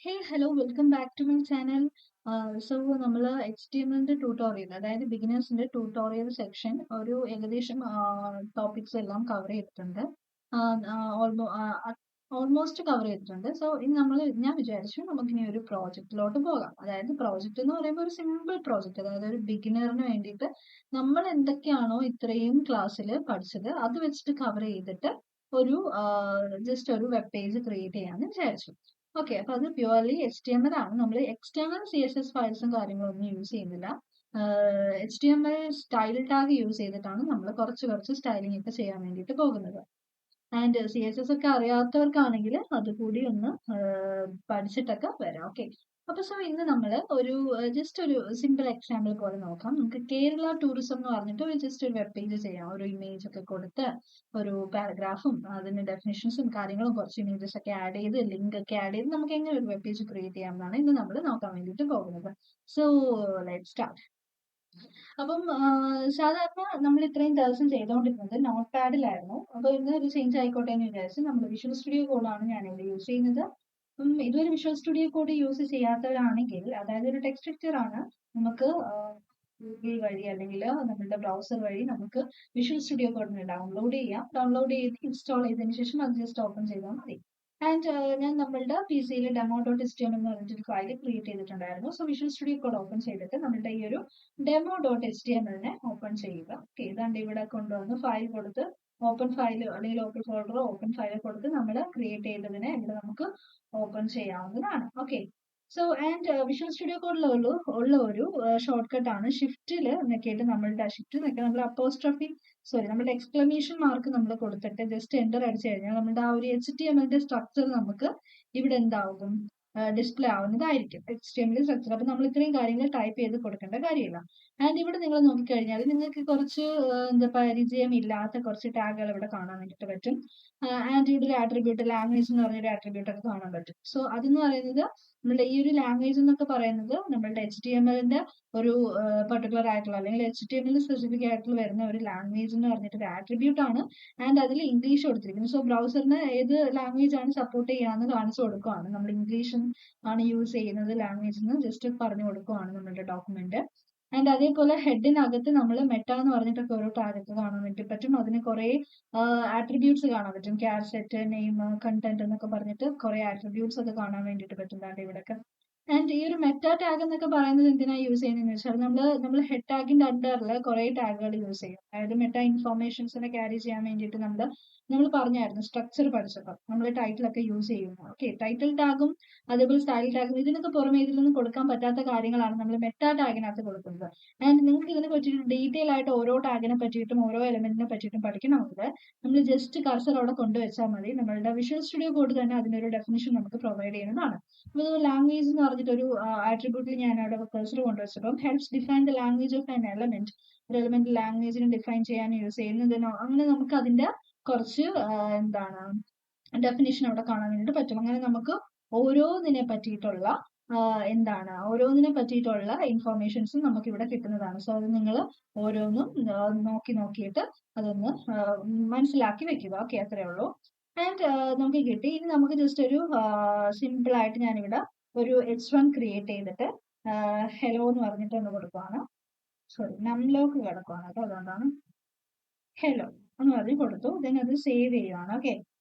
Hello, welcome back to my channel. നമ്മൾ HTML tutorial അതായത് ബിഗിനേഴ്സിന്റെ tutorial section ഒരു ഏകദേശം ടോപ്പിക്സ് എല്ലാം കവർ ചെയ്തിട്ടുണ്ട്. ഓൾമോസ്റ്റ് കവർ ചെയ്തിട്ടുണ്ട്. സോ ഇനി ഞാൻ വിചാരിച്ചു നമുക്കിനി ഒരു പ്രോജക്റ്റിലോട്ട് പോകാം. അതായത് പ്രോജക്റ്റ് എന്ന് പറയുമ്പോൾ ഒരു സിമ്പിൾ പ്രോജക്റ്റ്, അതായത് ഒരു ബിഗിനറിന് വേണ്ടിയിട്ട് നമ്മൾ എന്തൊക്കെയാണോ ഇത്രയും ക്ലാസ്സിൽ പഠിച്ചത് അത് വെച്ചിട്ട് കവർ ചെയ്തിട്ട് ഒരു ജസ്റ്റ് ഒരു വെബ് പേജ് ക്രിയേറ്റ് ചെയ്യാമെന്ന് വിചാരിച്ചു. ഓക്കെ, അപ്പൊ അത് പ്യുവർലി HTML ആണ്. നമ്മൾ എക്സ്റ്റേണൽ CSS ഫയൽസും കാര്യങ്ങളൊന്നും യൂസ് ചെയ്യുന്നില്ല. HTML സ്റ്റൈൽ ടാഗ് യൂസ് ചെയ്തിട്ടാണ് നമ്മൾ കുറച്ച് സ്റ്റൈലിംഗ് ഒക്കെ ചെയ്യാൻ വേണ്ടിയിട്ട് പോകുന്നത്. ആൻഡ് CSS ഒക്കെ അറിയാത്തവർക്കാണെങ്കിൽ അതുകൂടി ഒന്ന് പഠിച്ചിട്ടൊക്കെ വരാം. ഓക്കെ, അപ്പൊ സോ ഇന്ന് നമ്മൾ ഒരു ജസ്റ്റ് ഒരു സിമ്പിൾ എക്സാമ്പിൾ പോലെ നോക്കാം. നമുക്ക് കേരള ടൂറിസം എന്ന് പറഞ്ഞിട്ട് ഒരു ജസ്റ്റ് ഒരു വെബ് പേജ് ചെയ്യാം. ഒരു ഇമേജ് ഒക്കെ കൊടുത്ത് ഒരു പാരഗ്രാഫും അതിന്റെ ഡെഫിനിഷൻസും കാര്യങ്ങളും കുറച്ച് ഇമേജസ് ഒക്കെ ആഡ് ചെയ്ത് ലിങ്ക് ഒക്കെ ആഡ് ചെയ്ത് നമുക്ക് എങ്ങനെ ഒരു വെബ് പേജ് ക്രിയേറ്റ് ചെയ്യാമെന്നാണ് ഇന്ന് നമ്മൾ നോക്കാൻ വേണ്ടിയിട്ട് പോകുന്നത്. So let's start. അപ്പം സാധാരണ നമ്മൾ ഇത്രയും ദിവസം ചെയ്തുകൊണ്ടിരുന്നത് നോട്ട് പാഡിലായിരുന്നു. അപ്പൊ ഇന്ന് ഒരു ചേഞ്ച് ആയിക്കോട്ടെ എന്ന് വിചാരിച്ച് നമ്മൾ വിഷ്വൽ സ്റ്റുഡിയോ കോഡാണ് ഞാൻ ഇവിടെ യൂസ് ചെയ്യുന്നത്. ഇതുവരെ വിഷ്വൽ സ്റ്റുഡിയോ കോഡ് യൂസ് ചെയ്യാത്തവരാണെങ്കിൽ, അതായത് ഒരു ടെക്സ്റ്റ് എഡിറ്റർ ആണ്, നമുക്ക് ഗൂഗിൾ വഴി അല്ലെങ്കിൽ നമ്മുടെ ബ്രൗസർ വഴി നമുക്ക് വിഷ്വൽ സ്റ്റുഡിയോ കോഡിനെ ഡൗൺലോഡ് ചെയ്യാം. ഡൗൺലോഡ് ചെയ്ത് ഇൻസ്റ്റാൾ ചെയ്തതിനു ശേഷം അത് ജസ്റ്റ് ഓപ്പൺ ചെയ്താൽ മതി. ആൻഡ് ഞാൻ നമ്മളുടെ PC-യിൽ demo.html എന്ന് പറഞ്ഞിട്ടൊരു ഫയൽ ക്രിയേറ്റ് ചെയ്തിട്ടുണ്ടായിരുന്നു. So visual studio code open ചെയ്തിട്ട് നമ്മളുടെ ഈ ഒരു demo.html ഓപ്പൺ ചെയ്യുക. ഓക്കെ, ഇതാണ്ട് ഇവിടെ കൊണ്ടുവന്ന് ഫയൽ കൊടുത്ത് ഓപ്പൺ ഫയൽ അല്ലെങ്കിൽ ഓപ്പൺ ഫോൾഡറോ ഓപ്പൺ ഫയൽ കൊടുത്ത് നമ്മൾ ക്രിയേറ്റ് ചെയ്തതിനെ ഇവിടെ നമുക്ക് ഓപ്പൺ ചെയ്യാവുന്നതാണ്. Okay, so and visual studio കോഡിൽ ഉള്ള ഒരു ഷോർട്ട് കട്ട് ആണ് ഷിഫ്റ്റിൽ നിൽക്കിയിട്ട് നമ്മളുടെ ഷിഫ്റ്റ് നിൽക്കുക നമ്മൾ നമ്മുടെ എക്സ്ക്ലമേഷൻ മാർക്ക് നമ്മൾ കൊടുത്തിട്ട് ജസ്റ്റ് എൻ്റർ അടിച്ചു കഴിഞ്ഞാൽ നമ്മുടെ ആ ഒരു HTML സ്ട്രക്ചർ നമുക്ക് ഇവിടെ എന്താകും, ഡിസ്പ്ലേ ആവുന്നതായിരിക്കും. HTML structure. അപ്പൊ നമ്മൾ ഇത്രയും കാര്യങ്ങൾ ടൈപ്പ് ചെയ്ത് കൊടുക്കേണ്ട കാര്യമില്ല. ആൻഡ് ഇവിടെ നിങ്ങൾ നോക്കിക്കഴിഞ്ഞാൽ നിങ്ങൾക്ക് കുറച്ച് പരിചയം ഇല്ലാത്ത കുറച്ച് ടാഗുകൾ ഇവിടെ കാണാൻ വേണ്ടിയിട്ട് പറ്റും. ആൻഡ് ഇവിടെ ഒരു ആട്രിബ്യൂട്ട് ലാംഗ്വേജ് എന്ന് പറഞ്ഞൊരു ആട്രിബ്യൂട്ട് ഒക്കെ കാണാൻ പറ്റും. സോ അതെന്ന് പറയുന്നത് നമ്മുടെ ഈ ഒരു ലാംഗ്വേജ് എന്നൊക്കെ പറയുന്നത് നമ്മളുടെ HTML ഒരു പെർട്ടിക്കുലർ ആയിട്ടുള്ള അല്ലെങ്കിൽ HTML സ്പെസിഫിക് ആയിട്ടുള്ള വരുന്ന ഒരു ലാംഗ്വേജ് എന്ന് പറഞ്ഞിട്ട് ഒരു ആട്രിബ്യൂട്ട് ആണ്. ആൻഡ് അതിൽ ഇംഗ്ലീഷ് കൊടുത്തിരിക്കുന്നു. സോ ബ്രൗസറിന് ഏത് ലാംഗ്വേജ് ആണ് സപ്പോർട്ട് ചെയ്യാന്ന് കാണിച്ചു കൊടുക്കുകയാണ്. നമ്മൾ ഇംഗ്ലീഷ് ആണ് യൂസ് ചെയ്യുന്നത് ലാംഗ്വേജ് എന്ന് ജസ്റ്റ് പറഞ്ഞു കൊടുക്കുകയാണ് നമ്മളുടെ ഡോക്യുമെന്റ്. ആൻഡ് അതേപോലെ ഹെഡിനകത്ത് നമ്മൾ മെറ്റ എന്ന് പറഞ്ഞിട്ടൊക്കെ ഓരോ ടാഗൊക്കെ കാണാൻ വേണ്ടി പറ്റും. അതിന് കുറെ ആട്രിബ്യൂട്ട്സ് കാണാൻ പറ്റും. ക്യാർ സെറ്റ്, നെയിം, കണ്ടന്റ് എന്നൊക്കെ പറഞ്ഞിട്ട് കുറെ ആട്രിബ്യൂട്ട്സ് ഒക്കെ കാണാൻ വേണ്ടിയിട്ട് പറ്റും ഇവിടെയൊക്കെ. ആൻഡ് ഈ ഒരു മെറ്റ ടാഗ് എന്നൊക്കെ പറയുന്നത് എന്തിനാ യൂസ് ചെയ്യുന്നതെന്ന് വെച്ചാൽ നമ്മൾ ഹെഡ് ടാഗിന്റെ അണ്ടറിൽ കുറെ ടാഗുകൾ യൂസ് ചെയ്യും. അതായത് മെറ്റ ഇൻഫോർമേഷൻസിനെ ക്യാരി ചെയ്യാൻ വേണ്ടിയിട്ട് നമ്മൾ പറഞ്ഞായിരുന്നു സ്ട്രക്ചർ പഠിച്ചപ്പോൾ നമ്മൾ ടൈറ്റിലൊക്കെ യൂസ് ചെയ്യുന്നു. ഓക്കെ, ടൈറ്റിൽ ടാഗും അതേപോലെ സ്റ്റൈൽ ടാഗും ഇതിനൊക്കെ പുറമെ ഇതിലൊന്നും കൊടുക്കാൻ പറ്റാത്ത കാര്യങ്ങളാണ് നമ്മൾ മെറ്റ ടാഗിനകത്ത് കൊടുക്കുന്നത്. ആൻഡ് നിങ്ങൾക്ക് ഇതിനെ പറ്റിയിട്ട് ഡീറ്റെയിൽ ആയിട്ട് ഓരോ ടാഗിനെ പറ്റിയിട്ടും ഓരോ എലമെന്റിനെ പറ്റിയിട്ടും പഠിക്കണമെങ്കിൽ നമ്മൾ ജസ്റ്റ് കർസർ അവിടെ കൊണ്ടുവച്ചാൽ മതി. നമ്മളുടെ വിഷ്വൽ സ്റ്റുഡിയോ കോഡ് തന്നെ അതിനൊരു ഡെഫിനിഷൻ നമുക്ക് പ്രൊവൈഡ് ചെയ്യുന്നതാണ്. അപ്പോൾ ലാംഗ്വേജ് എന്ന് പറഞ്ഞിട്ട് ഒരു ആട്രിബ്യൂട്ടിൽ ഞാൻ അവിടെ കർസർ കൊണ്ടുവച്ചപ്പം helps define the language of an element. ഒരു എലമെന്റ് ലാംഗ്വേജിനെ ഡിഫൈൻ ചെയ്യാൻ യൂസ് ചെയ്യുന്നതിനോ അങ്ങനെ നമുക്ക് അതിന്റെ കുറച്ച് ഡെഫിനിഷൻ അവിടെ കാണാൻ വേണ്ടിയിട്ട് പറ്റും. അങ്ങനെ നമുക്ക് ഓരോന്നിനെ പറ്റിയിട്ടുള്ള ഇൻഫോർമേഷൻസും നമുക്ക് ഇവിടെ കിട്ടുന്നതാണ്. സോ അത് നിങ്ങൾ ഓരോന്നും നോക്കിയിട്ട് അതൊന്ന് മനസ്സിലാക്കി വെക്കുക. ഓക്കെ, അത്രേ ഉള്ളൂ. ആൻഡ് നമുക്ക് കിട്ടി. ഇനി നമുക്ക് ജസ്റ്റ് ഒരു സിമ്പിൾ ആയിട്ട് ഞാനിവിടെ ഒരു H1 ക്രിയേറ്റ് ചെയ്തിട്ട് ഹെലോ എന്ന് പറഞ്ഞിട്ട് ഒന്ന് കൊടുക്കുവാണ്. സോറി, നംലോക്ക് കിടക്കുവാണ് കേട്ടോ, അതുകൊണ്ടാണ് ഹെലോ എന്ന് പറഞ്ഞ് കൊടുത്തു. ദെൻ അത് സേവ് ചെയ്യുവാണ്. ഓക്കെ,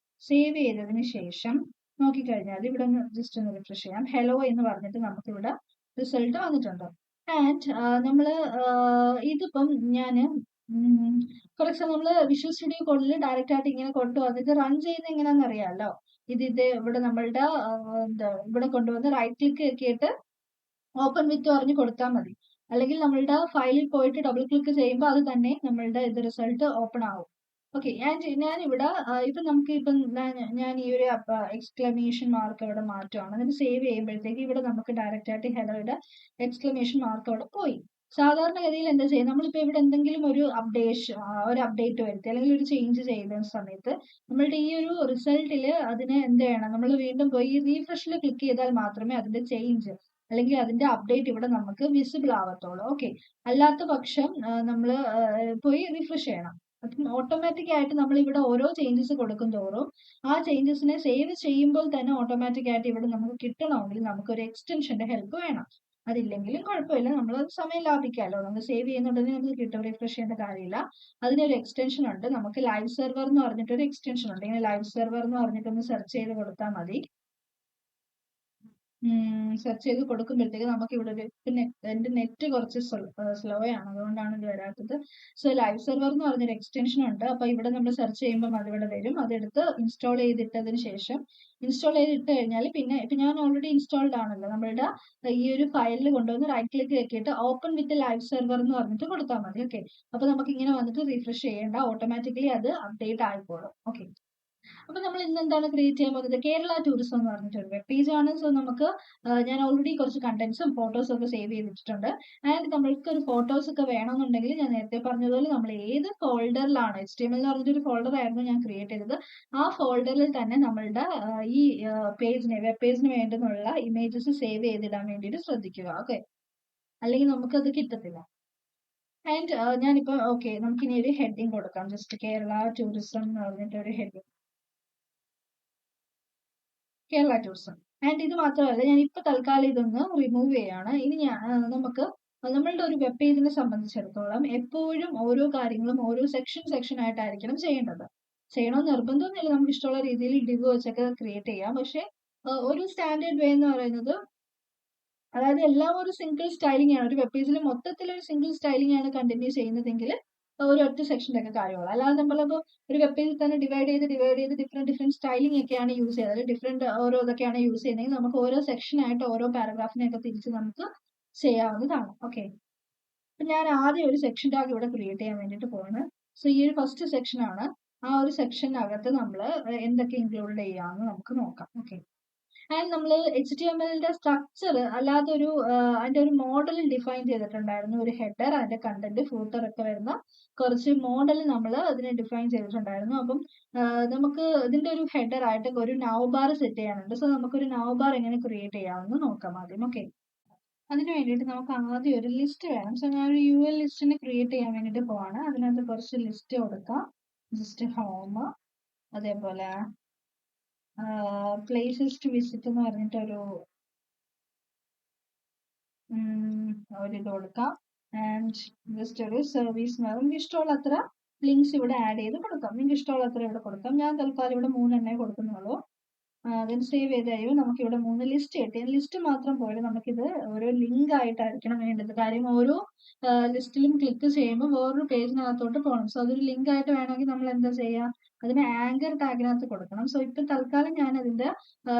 സേവ് ചെയ്തതിന് ശേഷം നോക്കിക്കഴിഞ്ഞാൽ ഇവിടെ ഒന്ന് ജസ്റ്റ് ഒന്ന് റിഫ്രഷ് ചെയ്യാം. ഹെലോ എന്ന് പറഞ്ഞിട്ട് നമുക്ക് ഇവിടെ റിസൾട്ട് വന്നിട്ടുണ്ട്. ആൻഡ് ഇതിപ്പം ഞാൻ ഫോർ എക്സാമ്പിൾ നമ്മൾ വിഷ്വൽ സ്റ്റുഡിയോ കോഡിൽ ഡയറക്റ്റ് ആയിട്ട് ഇങ്ങനെ കൊണ്ടുവന്നിട്ട് റൺ ചെയ്യുന്നത് എങ്ങനെയാണെന്ന് അറിയാമല്ലോ. ഇത് ഇവിടെ നമ്മളുടെ ഇവിടെ കൊണ്ടുവന്ന് റൈറ്റ് ക്ലിക്ക് ആക്കിയിട്ട് ഓപ്പൺ വിത്ത് പറഞ്ഞ് കൊടുത്താൽ മതി. അല്ലെങ്കിൽ നമ്മളുടെ ഫയലിൽ പോയിട്ട് ഡബിൾ ക്ലിക്ക് ചെയ്യുമ്പോൾ അത് തന്നെ നമ്മളുടെ റിസൾട്ട് ഓപ്പൺ ആവും. ഓക്കെ, ഞാൻ ഇവിടെ ഇപ്പൊ നമുക്ക് ഞാൻ ഈ ഒരു എക്സ്ക്ലമേഷൻ മാർക്ക് ഇവിടെ മാറ്റുകയാണ്. എന്നിട്ട് സേവ് ചെയ്യുമ്പോഴത്തേക്ക് ഇവിടെ നമുക്ക് ഡയറക്റ്റ് ആയിട്ട് ഹെഡറുടെ എക്സ്ക്ലമേഷൻ മാർക്ക് അവിടെ പോയി. സാധാരണഗതിയിൽ എന്താ ചെയ്യുക, നമ്മളിപ്പോ ഇവിടെ എന്തെങ്കിലും ഒരു അപ്ഡേറ്റ് വരുത്തി അല്ലെങ്കിൽ ഒരു ചേഞ്ച് ചെയ്യുന്ന സമയത്ത് നമ്മളുടെ ഈ ഒരു റിസൾട്ടില് അതിനെ എന്ത് ചെയ്യണം, നമ്മൾ വീണ്ടും പോയി റീഫ്രഷിൽ ക്ലിക്ക് ചെയ്താൽ മാത്രമേ അതിന്റെ ചേഞ്ച് അല്ലെങ്കിൽ അതിന്റെ അപ്ഡേറ്റ് ഇവിടെ നമുക്ക് വിസിബിൾ ആവത്തുള്ളൂ. ഓക്കെ, അല്ലാത്ത പക്ഷം നമ്മൾ പോയി റിഫ്രഷ് ചെയ്യണം. അപ്പം ഓട്ടോമാറ്റിക് ആയിട്ട് നമ്മൾ ഇവിടെ ഓരോ ചേഞ്ചസ് കൊടുക്കും തോറും ആ ചേഞ്ചസിനെ സേവ് ചെയ്യുമ്പോൾ തന്നെ ഓട്ടോമാറ്റിക് ആയിട്ട് ഇവിടെ നമുക്ക് കിട്ടണമെങ്കിൽ നമുക്കൊരു എക്സ്റ്റൻഷന്റെ ഹെൽപ്പ് വേണം. അതില്ലെങ്കിലും കുഴപ്പമില്ല, നമ്മൾ സമയം ലാഭിക്കാമല്ലോ. നമ്മൾ സേവ് ചെയ്യുന്നുണ്ടെങ്കിൽ നമുക്ക് കിട്ടും, റിഫ്രഷ് ചെയ്യേണ്ട കാര്യമില്ല. അതിനൊരു എക്സ്റ്റൻഷൻ ഉണ്ട്, നമുക്ക് ലൈവ് സെർവർ എന്ന് പറഞ്ഞിട്ടൊരു എക്സ്റ്റൻഷൻ ഉണ്ട്. ഇങ്ങനെ ലൈവ് സെർവർ എന്ന് പറഞ്ഞിട്ടൊന്ന് സെർച്ച് ചെയ്ത് കൊടുത്താൽ മതി. സെർച്ച് ചെയ്ത് കൊടുക്കുമ്പോഴത്തേക്ക് നമുക്ക് ഇവിടെ ഒരു എന്റെ നെറ്റ് കുറച്ച് സ്ലോ ആണ്, അതുകൊണ്ടാണ് ഇത് വരാത്തത്. സോ ലൈവ് സെർവർ എന്ന് പറഞ്ഞൊരു എക്സ്റ്റൻഷൻ ഉണ്ട്. അപ്പൊ ഇവിടെ നമ്മൾ സെർച്ച് ചെയ്യുമ്പോൾ അതിവിടെ വരും. അതെടുത്ത് ഇൻസ്റ്റാൾ ചെയ്തിട്ടതിന് ശേഷം, ഇൻസ്റ്റാൾ ചെയ്തിട്ട് കഴിഞ്ഞാൽ പിന്നെ ഇപ്പൊ ഞാൻ ഓൾറെഡി ഇൻസ്റ്റാൾഡ് ആണല്ലോ, നമ്മളുടെ ഈ ഒരു ഫയലിൽ കൊണ്ടുവന്ന് റൈറ്റ് ക്ലിക്ക് ആക്കിയിട്ട് ഓപ്പൺ വിത്ത് ലൈവ് സെർവർ എന്ന് പറഞ്ഞിട്ട് കൊടുത്താൽ മതി. ഓക്കെ, അപ്പൊ നമുക്ക് ഇങ്ങനെ വന്നിട്ട് റിഫ്രഷ് ചെയ്യേണ്ട, ഓട്ടോമാറ്റിക്കലി അത് അപ്ഡേറ്റ് ആയിക്കോളും. ഓക്കെ, അപ്പൊ നമ്മൾ ഇന്ന് എന്താണ് ക്രിയേറ്റ് ചെയ്യാൻ പോകുന്നത്? കേരള ടൂറിസം എന്ന് പറഞ്ഞിട്ട് ഒരു വെബ് പേജ് ആണ്. സോ നമുക്ക് ഞാൻ ഓൾറെഡി കുറച്ച് കണ്ടന്റ്സും ഫോട്ടോസും ഒക്കെ സേവ് ചെയ്തിട്ടുണ്ട്. ആൻഡ് നമ്മൾക്ക് ഒരു ഫോട്ടോസ് ഒക്കെ വേണമെന്നുണ്ടെങ്കിൽ ഞാൻ നേരത്തെ പറഞ്ഞതുപോലെ നമ്മൾ ഏത് ഫോൾഡറിലാണ്, HTML എന്ന് പറഞ്ഞിട്ടൊരു ഫോൾഡർ ആയിരുന്നു ഞാൻ ക്രിയേറ്റ് ചെയ്തത്, ആ ഫോൾഡറിൽ തന്നെ നമ്മളുടെ ഈ പേജിന്, വെബ് പേജിന് വേണ്ടുന്നുള്ള ഇമേജസ് സേവ് ചെയ്തിടാൻ വേണ്ടിയിട്ട് ശ്രദ്ധിക്കുക. ഓക്കെ, അല്ലെങ്കിൽ നമുക്കത് കിട്ടത്തില്ല. ആൻഡ് ഞാനിപ്പോ ഓക്കെ, നമുക്കിനി ഒരു ഹെഡിങ് കൊടുക്കാം. ജസ്റ്റ് കേരള ടൂറിസം എന്ന് പറഞ്ഞിട്ട് ഒരു ഹെഡിങ്, കേരള ടൂറിസം. ആൻഡ് ഇത് മാത്രമല്ല, ഞാൻ ഇപ്പൊ തൽക്കാലം ഇതൊന്ന് റിമൂവ് ചെയ്യാണ്. ഇനി നമുക്ക് നമ്മളുടെ ഒരു വെബ് പേജിനെ സംബന്ധിച്ചിടത്തോളം എപ്പോഴും ഓരോ കാര്യങ്ങളും ഓരോ സെക്ഷൻ ആയിട്ടായിരിക്കണം ചെയ്യേണ്ടത്. ചെയ്യണമെന്ന് നിർബന്ധമൊന്നുമില്ല, നമുക്ക് ഇഷ്ടമുള്ള രീതിയിൽ ഡിവ് വെച്ചൊക്കെ ക്രിയേറ്റ് ചെയ്യാം. പക്ഷെ ഒരു സ്റ്റാൻഡേർഡ് വേ എന്ന് പറയുന്നത്, അതായത് എല്ലാം ഒരു സിംഗിൾ സ്റ്റൈലിംഗ് ആണ്, ഒരു വെബ് പേജിൽ മൊത്തത്തിൽ ഒരു സിംഗിൾ സ്റ്റൈലിംഗ് ആണ് കണ്ടിന്യൂ ചെയ്യുന്നതെങ്കിൽ ഒരു ഒറ്റ സെക്ഷൻ്റെ ഒക്കെ കാര്യമുള്ളൂ. അല്ലാതെ നമ്മളിപ്പോൾ ഒരു വെബ് പേജിൽ തന്നെ ഡിവൈഡ് ചെയ്ത് ഡിഫറെന്റ് സ്റ്റൈലിംഗ് ഒക്കെയാണ് യൂസ് ചെയ്യുന്നത്, ഡിഫറെന്റ് ഓരോ ഇതൊക്കെയാണ് യൂസ് ചെയ്യുന്നതെങ്കിൽ നമുക്ക് ഓരോ സെക്ഷനായിട്ട് ഓരോ പാരഗ്രാഫിനെയൊക്കെ തിരിച്ച് നമുക്ക് ചെയ്യാവുന്നതാണ്. ഓക്കെ, അപ്പൊ ഞാൻ ആദ്യം ഒരു സെക്ഷൻ ടാഗ് ഇവിടെ ക്രിയേറ്റ് ചെയ്യാൻ വേണ്ടിയിട്ട് പോവാണ്. സോ ഈ ഒരു ഫസ്റ്റ് സെക്ഷൻ ആണ്. ആ ഒരു സെക്ഷനകത്ത് നമ്മൾ എന്തൊക്കെ ഇൻക്ലൂഡ് ചെയ്യാമെന്ന് നമുക്ക് നോക്കാം. ഓക്കെ, ആൻഡ് നമ്മൾ HTML സ്ട്രക്ചർ അല്ലാതെ ഒരു അതിന്റെ ഒരു മോഡൽ ഡിഫൈൻ ചെയ്തിട്ടുണ്ടായിരുന്നു. ഒരു ഹെഡർ, അതിന്റെ കണ്ടന്റ്, ഫൂട്ടർ ഒക്കെ വരുന്ന കുറച്ച് മോഡൽ നമ്മൾ അതിനെ ഡിഫൈൻ ചെയ്തിട്ടുണ്ടായിരുന്നു. അപ്പം നമുക്ക് ഇതിന്റെ ഒരു ഹെഡർ ആയിട്ട് ഒരു നൗ ബാർ സെറ്റ് ചെയ്യാനുണ്ട്. സോ നമുക്കൊരു നൗ ബാർ എങ്ങനെ ക്രിയേറ്റ് ചെയ്യാമെന്ന് നോക്കാം ആദ്യം. ഓക്കെ, അതിന് വേണ്ടിയിട്ട് നമുക്ക് ആദ്യം ഒരു ലിസ്റ്റ് വേണം. സോ ഞാൻ ഒരു UL ലിസ്റ്റിനെ ക്രിയേറ്റ് ചെയ്യാൻ വേണ്ടിയിട്ട് പോവാണ്. അതിനകത്ത് കുറച്ച് ലിസ്റ്റ് കൊടുക്കാം. ജസ്റ്റ് ഹോം, അതേപോലെ പ്ലേസസ് ടു വിസിറ്റ് എന്ന് പറഞ്ഞിട്ടൊരു ഇത് കൊടുക്കാം. ആൻഡ് ജസ്റ്റ് ഒരു സർവീസ്, നിങ്ങൾക്ക് ഇഷ്ടമുള്ള അത്ര ലിങ്ക്സ് ഇവിടെ ആഡ് ചെയ്ത് കൊടുക്കാം. നിങ്ങൾക്ക് ഇഷ്ടമുള്ള അത്ര ഇവിടെ കൊടുക്കാം. ഞാൻ തൽക്കാലം ഇവിടെ 3 എണ്ണേ കൊടുക്കുന്നുള്ളൂ. അതിന് സേവ് ചെയ്ത് കഴിയുമ്പോൾ നമുക്ക് ഇവിടെ 3 ലിസ്റ്റ് കിട്ടി. ലിസ്റ്റ് മാത്രം പോലെ നമുക്കിത് ഓരോ ലിങ്ക് ആയിട്ടായിരിക്കണം വേണ്ടത്. കാര്യം ഓരോ ലിസ്റ്റിലും ക്ലിക്ക് ചെയ്യുമ്പോൾ വേറൊരു പേജിനകത്തോട്ട് പോകണം. സോ അതൊരു ലിങ്ക് ആയിട്ട് വേണമെങ്കിൽ നമ്മൾ എന്താ ചെയ്യുക, അതിന് ആങ്കർ ടാഗിനകത്ത് കൊടുക്കണം. സോ ഇപ്പൊ തൽക്കാലം ഞാൻ അതിന്റെ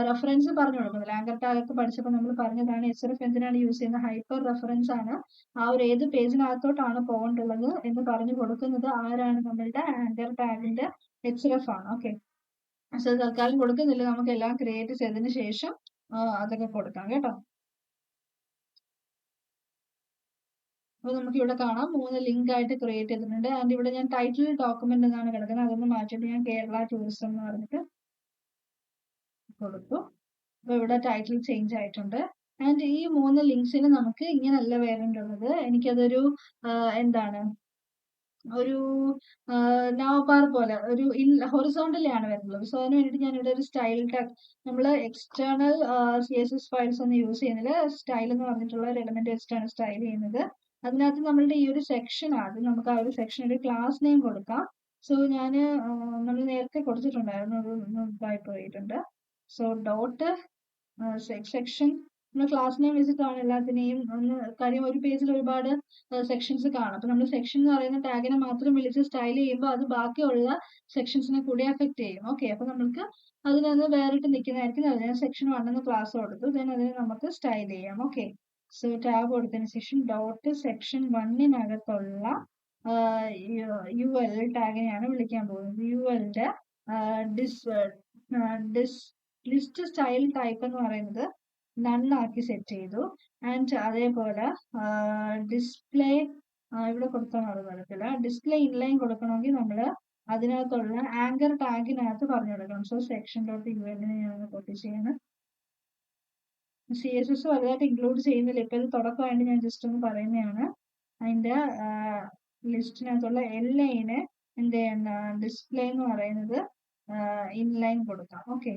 റെഫറൻസ് പറഞ്ഞു കൊടുക്കുന്നില്ല. ആങ്കർ ടാഗ് ഒക്കെ പഠിച്ചപ്പോൾ നമ്മൾ പറഞ്ഞതാണ് href എന്തിനാണ് യൂസ് ചെയ്യുന്നത്, ഹൈപ്പർ റെഫറൻസ് ആണ്. ആ ഒരു ഏത് പേജിനകത്തോട്ടാണ് പോകേണ്ടുള്ളത് എന്ന് പറഞ്ഞു കൊടുക്കുന്നത് ആരാണ്, നമ്മളുടെ ആങ്കർ ടാഗിന്റെ href ആണ്. ഓക്കെ, സോ തൽക്കാലം കൊടുക്കുന്നില്ല, നമുക്ക് എല്ലാം ക്രിയേറ്റ് ചെയ്തതിന് ശേഷം അതൊക്കെ കൊടുക്കാം കേട്ടോ. അപ്പൊ നമുക്ക് ഇവിടെ കാണാം 3 ലിങ്ക് ആയിട്ട് ക്രിയേറ്റ് ചെയ്തിട്ടുണ്ട്. ആൻഡ് ഇവിടെ ഞാൻ ടൈറ്റിൽ ഡോക്യുമെന്റ് എന്നാണ് കിടക്കുന്നത്, അതൊന്ന് മാറ്റിയിട്ട് ഞാൻ കേരള ടൂറിസം എന്ന് പറഞ്ഞിട്ട് കൊടുത്തു. അപ്പൊ ഇവിടെ ടൈറ്റിൽ ചേഞ്ച് ആയിട്ടുണ്ട്. ആൻഡ് ഈ 3 ലിങ്ക്സിന് നമുക്ക് ഇങ്ങനല്ല വരേണ്ടുള്ളത്. എനിക്കതൊരു എന്താണ്, ഒരു നവബാർ പോലെ ഒരു ഹൊറിസോണ്ടലി ആണ് വരുന്നത്. സോ അതിന് വേണ്ടിയിട്ട് ഞാൻ ഇവിടെ ഒരു സ്റ്റൈൽ ടാഗ്, നമ്മൾ എക്സ്റ്റേണൽ CSS ഫയൽസ് ഒന്നും യൂസ് ചെയ്യുന്നില്ല. സ്റ്റൈൽ എന്ന് പറഞ്ഞിട്ടുള്ള ഒരു എലമെന്റ് വെച്ചിട്ടാണ് സ്റ്റൈൽ ചെയ്യുന്നത്. അതിനകത്ത് നമ്മളുടെ ഈ ഒരു സെക്ഷൻ ആദ്യം നമുക്ക് ആ ഒരു സെക്ഷൻ ഒരു ക്ലാസ് നെയിം കൊടുക്കാം. സോ ഞാൻ നമ്മൾ നേരത്തെ കൊടുത്തിട്ടുണ്ടായിരുന്നു, അത് ഇതായി പോയിട്ടുണ്ട്. സോ ഡോട്ട് സെക്ഷൻ, നമ്മൾ ക്ലാസ് നെയിം വെച്ചിട്ടാണ് എല്ലാത്തിനെയും ഒന്ന്, കാര്യം ഒരു പേജിൽ ഒരുപാട് സെക്ഷൻസ് കാണും. അപ്പൊ നമ്മൾ സെക്ഷൻ എന്ന് പറയുന്ന ടാഗിനെ മാത്രം വിളിച്ച് സ്റ്റൈൽ ചെയ്യുമ്പോൾ അത് ബാക്കിയുള്ള സെക്ഷൻസിനെ കൂടി അഫക്ട് ചെയ്യും. ഓക്കെ, അപ്പൊ നമുക്ക് അതിനൊന്ന് വേറിട്ട് നിൽക്കുന്നതായിരിക്കും. ഞാൻ സെക്ഷൻ 1 എന്ന് ക്ലാസ് കൊടുത്തു, ദെൻ അതിനെ നമുക്ക് സ്റ്റൈൽ ചെയ്യാം. ഓക്കെ, സോ ടാഗ് കൊടുത്തതിന് ശേഷം ഡോട്ട് സെക്ഷൻ 1-നകത്തുള്ള UL ടാഗിനെയാണ് വിളിക്കാൻ പോകുന്നത്. ULന്റെ ലിസ്റ്റ് സ്റ്റൈൽ ടൈപ്പ് എന്ന് പറയുന്നത് നൺ ആക്കി സെറ്റ് ചെയ്തു. ആൻഡ് അതേപോലെ ഡിസ്പ്ലേ ഇവിടെ കൊടുക്കാൻ കുഴപ്പമില്ല. ഡിസ്പ്ലേ ഇൻലൈൻ കൊടുക്കണമെങ്കിൽ നമ്മൾ അതിനകത്തുള്ള ആങ്കർ ടാഗിനകത്ത് പറഞ്ഞു കൊടുക്കണം. സോ സെക്ഷൻ ഡോട്ട് UL ഞാൻ കോപ്പി ചെയ്യണം. CSS വലുതായിട്ട് ഇൻക്ലൂഡ് ചെയ്യുന്നില്ല, ഇപ്പൊ ഇത് തുടക്കമായിട്ട് ഞാൻ ജസ്റ്റ് ഒന്ന് പറയുന്നതാണ്. അതിന്റെ ലിസ്റ്റിനകത്തുള്ള LIനെ എന്ത് ചെയ്യണ്ട, ഡിസ്പ്ലേ എന്ന് പറയുന്നത് ഇൻലൈൻ കൊടുക്കാം. ഓക്കെ,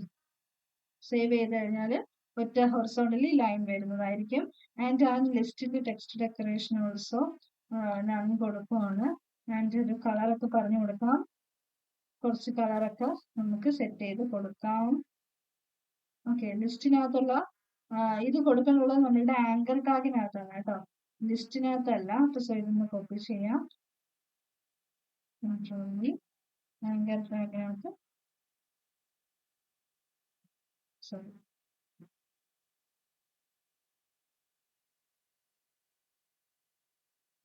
സേവ് ചെയ്ത് കഴിഞ്ഞാൽ ഒറ്റ ഹൊറിസോണ്ടലി ലൈൻ വരുന്നതായിരിക്കും. ആൻഡ് ആ ലിസ്റ്റിന്റെ ടെക്സ്റ്റ് ഡെക്കറേഷൻ ഓൾസോ ഞാൻ കൊടുക്കുവാണ്. ആൻഡ് ഒരു കളറൊക്കെ പറഞ്ഞു കൊടുക്കാം. കുറച്ച് കളറൊക്കെ നമുക്ക് സെറ്റ് ചെയ്ത് കൊടുക്കാം. ഓക്കെ, ലിസ്റ്റിനകത്തുള്ള ഇത് കൊടുക്കാനുള്ളത് നമ്മളുടെ ആങ്കർ ടാഗിനകത്താണ് കേട്ടോ, ലിസ്റ്റിനകത്തല്ല. അപ്പൊ സോ ഇതൊന്ന് കോപ്പി ചെയ്യാം. ആങ്കർ ടാഗിനകത്ത് സോറി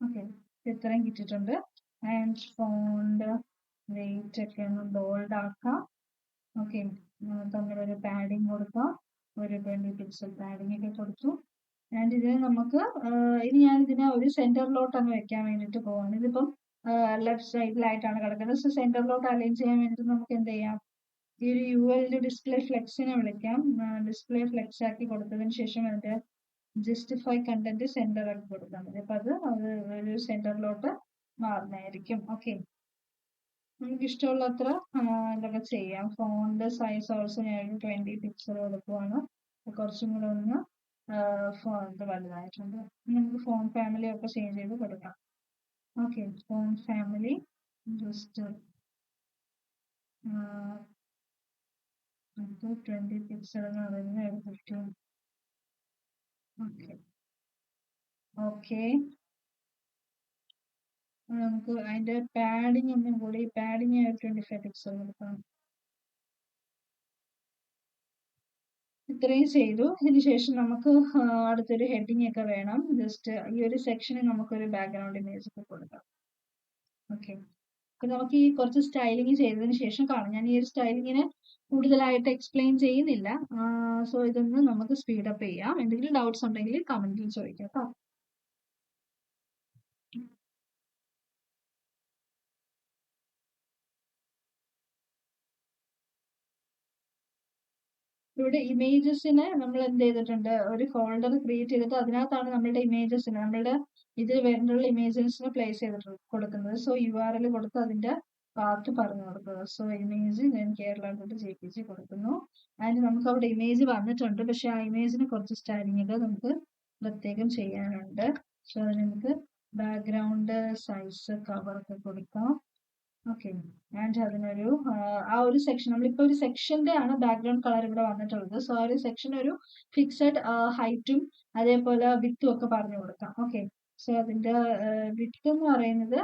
ഓക്കെ, ഇത്രയും കിട്ടിയിട്ടുണ്ട്. ആൻഡ് ഫോണ്ട് വെയിറ്റ് ഒക്കെ ഒന്ന് ബോൾഡ് ആക്കാം. ഓക്കെ, തമ്മിലൊരു പാഡിങ് കൊടുക്കാം. ഒരു 20 പിക്സൽ പാഡിങ് ഒക്കെ കൊടുത്തു. ആൻഡ് ഇതിന് നമുക്ക് ഇനി ഞാൻ ഇതിനെ ഒരു സെന്ററിലോട്ട് അങ്ങ് വെക്കാൻ വേണ്ടിയിട്ട് പോവാണ്. ഇതിപ്പം ലെഫ്റ്റ് സൈഡിലായിട്ടാണ് കിടക്കുന്നത്. സോ സെന്ററിലോട്ട് അലൈൻ ചെയ്യാൻ വേണ്ടിയിട്ട് നമുക്ക് എന്ത് ചെയ്യാം, ഈ ഒരു UL ഡിസ്പ്ലേ ഫ്ലെക്സിനെ വിളിക്കാം. ഡിസ്പ്ലേ ഫ്ലെക്സ് ആക്കി കൊടുത്തതിന് ശേഷം അതിന്റെ ജസ്റ്റിഫൈ കണ്ടന്റ് സെന്റർ ആക്കി കൊടുത്താൽ മതി. അപ്പൊ അത് ഒരു സെന്ററിലോട്ട് മാറുന്നതായിരിക്കും. ഓക്കെ, നമുക്ക് ഇഷ്ടമുള്ളത്ര ഇതൊക്കെ ചെയ്യാം. ഫോണ്ട് സൈസ് ഓൾസോ ഞാൻ 20 പിക്സൽ കൊടുക്കുവാണ്. കുറച്ചും കൂടെ ഒന്ന് ഫോണ്ട് വലുതായിട്ടുണ്ട്. നമുക്ക് ഫോൺ ഫാമിലി ഒക്കെ ചേഞ്ച് ചെയ്ത് കൊടുക്കാം. Okay, phone family just 20 pixel എന്ന് പറയുന്നത് 15. ഓക്കെ ഓക്കെ, നമുക്ക് അതിന്റെ പാഡിങ് ഒന്നും കൂടി, പാഡിങ് 25 പിക്സൽ കൊടുക്കാം. ഇത്രയും ചെയ്തു. ഇതിനുശേഷം നമുക്ക് അടുത്തൊരു ഹെഡിങ് ഒക്കെ വേണം. ജസ്റ്റ് ഈ ഒരു സെക്ഷന് നമുക്കൊരു ബാക്ക്ഗ്രൗണ്ട് ഇമേജ് ഒക്കെ കൊടുക്കാം. ഓക്കെ, അപ്പൊ നമുക്ക് ഈ കുറച്ച് സ്റ്റൈലിങ് ചെയ്തതിന് ശേഷം കാണാം. ഞാൻ ഈ ഒരു സ്റ്റൈലിങ്ങിനെ കൂടുതലായിട്ട് എക്സ്പ്ലെയിൻ ചെയ്യുന്നില്ല. സോ ഇതൊന്ന് നമുക്ക് സ്പീഡപ്പ് ചെയ്യാം. എന്തെങ്കിലും ഡൗട്ട്സ് ഉണ്ടെങ്കിൽ കമന്റിൽ ചോദിക്കാം കേട്ടോ. ഇവിടെ ഇമേജസിന് നമ്മൾ എന്ത് ചെയ്തിട്ടുണ്ട്, ഒരു ഫോൾഡർ ക്രിയേറ്റ് ചെയ്തിട്ട് അതിനകത്താണ് നമ്മളുടെ ഇമേജസിന്, നമ്മളുടെ ഇതിൽ വരുന്നുള്ള ഇമേജസിന് പ്ലേസ് ചെയ്തിട്ട് കൊടുക്കുന്നത്. സോ URL കൊടുത്ത് അതിന്റെ പാത്ത് പറഞ്ഞു കൊടുക്കുക. സോ ഇമേജ് ഞാൻ കേരള JPG കൊടുക്കുന്നു. അതിന് നമുക്ക് അവിടെ ഇമേജ് വന്നിട്ടുണ്ട്. പക്ഷെ ആ ഇമേജിന് കുറച്ച് സ്റ്റൈലിംഗ് നമുക്ക് പ്രത്യേകം ചെയ്യാനുണ്ട്. സോ അതിന് നമുക്ക് ബാക്ക്ഗ്രൗണ്ട് സൈസ് കവറൊക്കെ കൊടുക്കാം. ഓക്കെ, ആൻഡ് അതിനൊരു ആ ഒരു സെക്ഷൻ, നമ്മളിപ്പോ ഒരു സെക്ഷന്റെ ആണ് ബാക്ക്ഗ്രൗണ്ട് കളർ ഇവിടെ വന്നിട്ടുള്ളത്. സോ ആ ഒരു സെക്ഷൻ ഒരു ഫിക്സഡ് ഹൈറ്റും അതേപോലെ വിത്തും ഒക്കെ പറഞ്ഞു കൊടുക്കാം. ഓക്കെ, സോ അതിന്റെ വിത്ത് എന്ന് പറയുന്നത്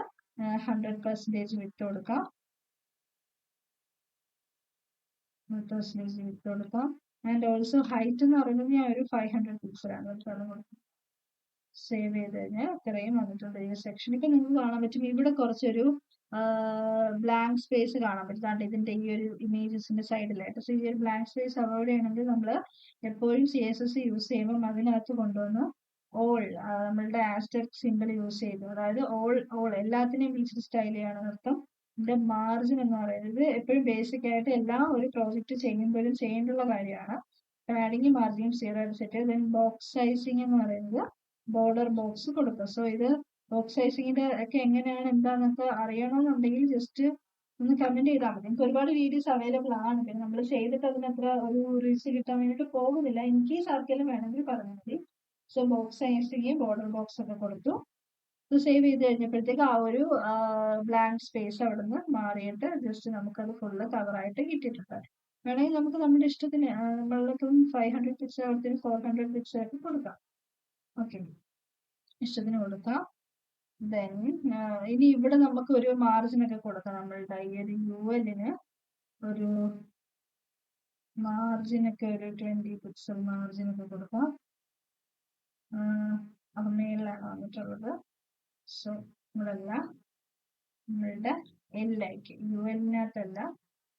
100% വിത്ത് കൊടുക്കാം. 100% വിത്ത് കൊടുക്കാം. ആൻഡ് ഓൾസോ ഹൈറ്റ് എന്ന് പറയുന്നത് ഞാൻ ഒരു 500 പിക്സലാണ് കൊടുക്കാം. സേവ് ചെയ്ത് കഴിഞ്ഞാൽ ഇത്രയും വന്നിട്ടുണ്ട് ഈ സെക്ഷൻ. ഇപ്പൊ നിങ്ങൾക്ക് കാണാൻ പറ്റും ഇവിടെ കുറച്ചൊരു ബ്ലാങ്ക് സ്പേസ് കാണാൻ പറ്റും. ഇതിന്റെ ഈ ഒരു ഇമേജസിന്റെ സൈഡിലായിട്ട്. സോ ഈ ഒരു ബ്ലാങ്ക് സ്പേസ് അവോയ്ഡ് ചെയ്യണമെങ്കിൽ നമ്മൾ എപ്പോഴും CSS യൂസ് ചെയ്യുമ്പോൾ അതിനകത്ത് കൊണ്ടുവന്ന് ഓൾ നമ്മളുടെ ആസ്റ്ററിക് സിമ്പിൾ യൂസ് ചെയ്തു, അതായത് ഓൾ എല്ലാത്തിനെയും വിളിച്ചിട്ട് സ്റ്റൈൽ ചെയ്യാണ് അർത്ഥം. ഇതിന്റെ മാർജിൻ എന്ന് പറയുന്നത് എപ്പോഴും ബേസിക് ആയിട്ട് എല്ലാ ഒരു പ്രോജക്റ്റ് ചെയ്യുമ്പോഴും ചെയ്യേണ്ടുള്ള കാര്യമാണ്. Padding margin 0 set. Then box sizing എന്ന് പറയുന്നത് ബോർഡർ ബോക്സ് കൊടുക്കുക. സോ ഇത് ബോക്സ് സൈസിങ്ങിന്റെ ഒക്കെ എങ്ങനെയാണ് എന്താന്നൊക്കെ അറിയണമെന്നുണ്ടെങ്കിൽ ജസ്റ്റ് ഒന്ന് കമന്റ് ചെയ്താൽ മതി. എനിക്ക് ഒരുപാട് വീഡിയോസ് അവൈലബിൾ ആണ്. പിന്നെ നമ്മൾ ചെയ്തിട്ട് അതിനത്ര ഒരു റീച്ച് കിട്ടാൻ വേണ്ടിയിട്ട് പോകുന്നില്ല. എനിക്ക് ആർക്കെങ്കിലും വേണമെങ്കിൽ പറഞ്ഞാൽ മതി. So box sizing border box ഒക്കെ കൊടുത്തു. സേവ് ചെയ്ത് കഴിഞ്ഞപ്പോഴത്തേക്ക് ആ ഒരു ബ്ലാങ്ക് സ്പേസ് അവിടെ നിന്ന് മാറിയിട്ട് ജസ്റ്റ് നമുക്കത് ഫുള്ള് കവറായിട്ട് കിട്ടിയിട്ടുണ്ട്. വേണമെങ്കിൽ നമുക്ക് നമ്മുടെ ഇഷ്ടത്തിന് നമ്മളിപ്പം 500 പിക്സൽ അടുത്തിന് 400 പിക്സൽ ഒക്കെ കൊടുക്കാം. ഓക്കെ, ഇഷ്ടത്തിന് കൊടുക്കാം. ദെൻ ഇനി ഇവിടെ നമുക്ക് ഒരു മാർജിൻ ഒക്കെ കൊടുക്കാം. നമ്മളുടെ ഈ ഒരു ULന് ഒരു മാർജിൻ ഒക്കെ ഒരു 20 പിക്സൽ മാർജിൻ ഒക്കെ കൊടുക്കാം. അത് മേളിലാണ് വന്നിട്ടുള്ളത്. സോ ഇവിടെല്ല, നമ്മളുടെ LIക്ക് ULനകത്തല്ല,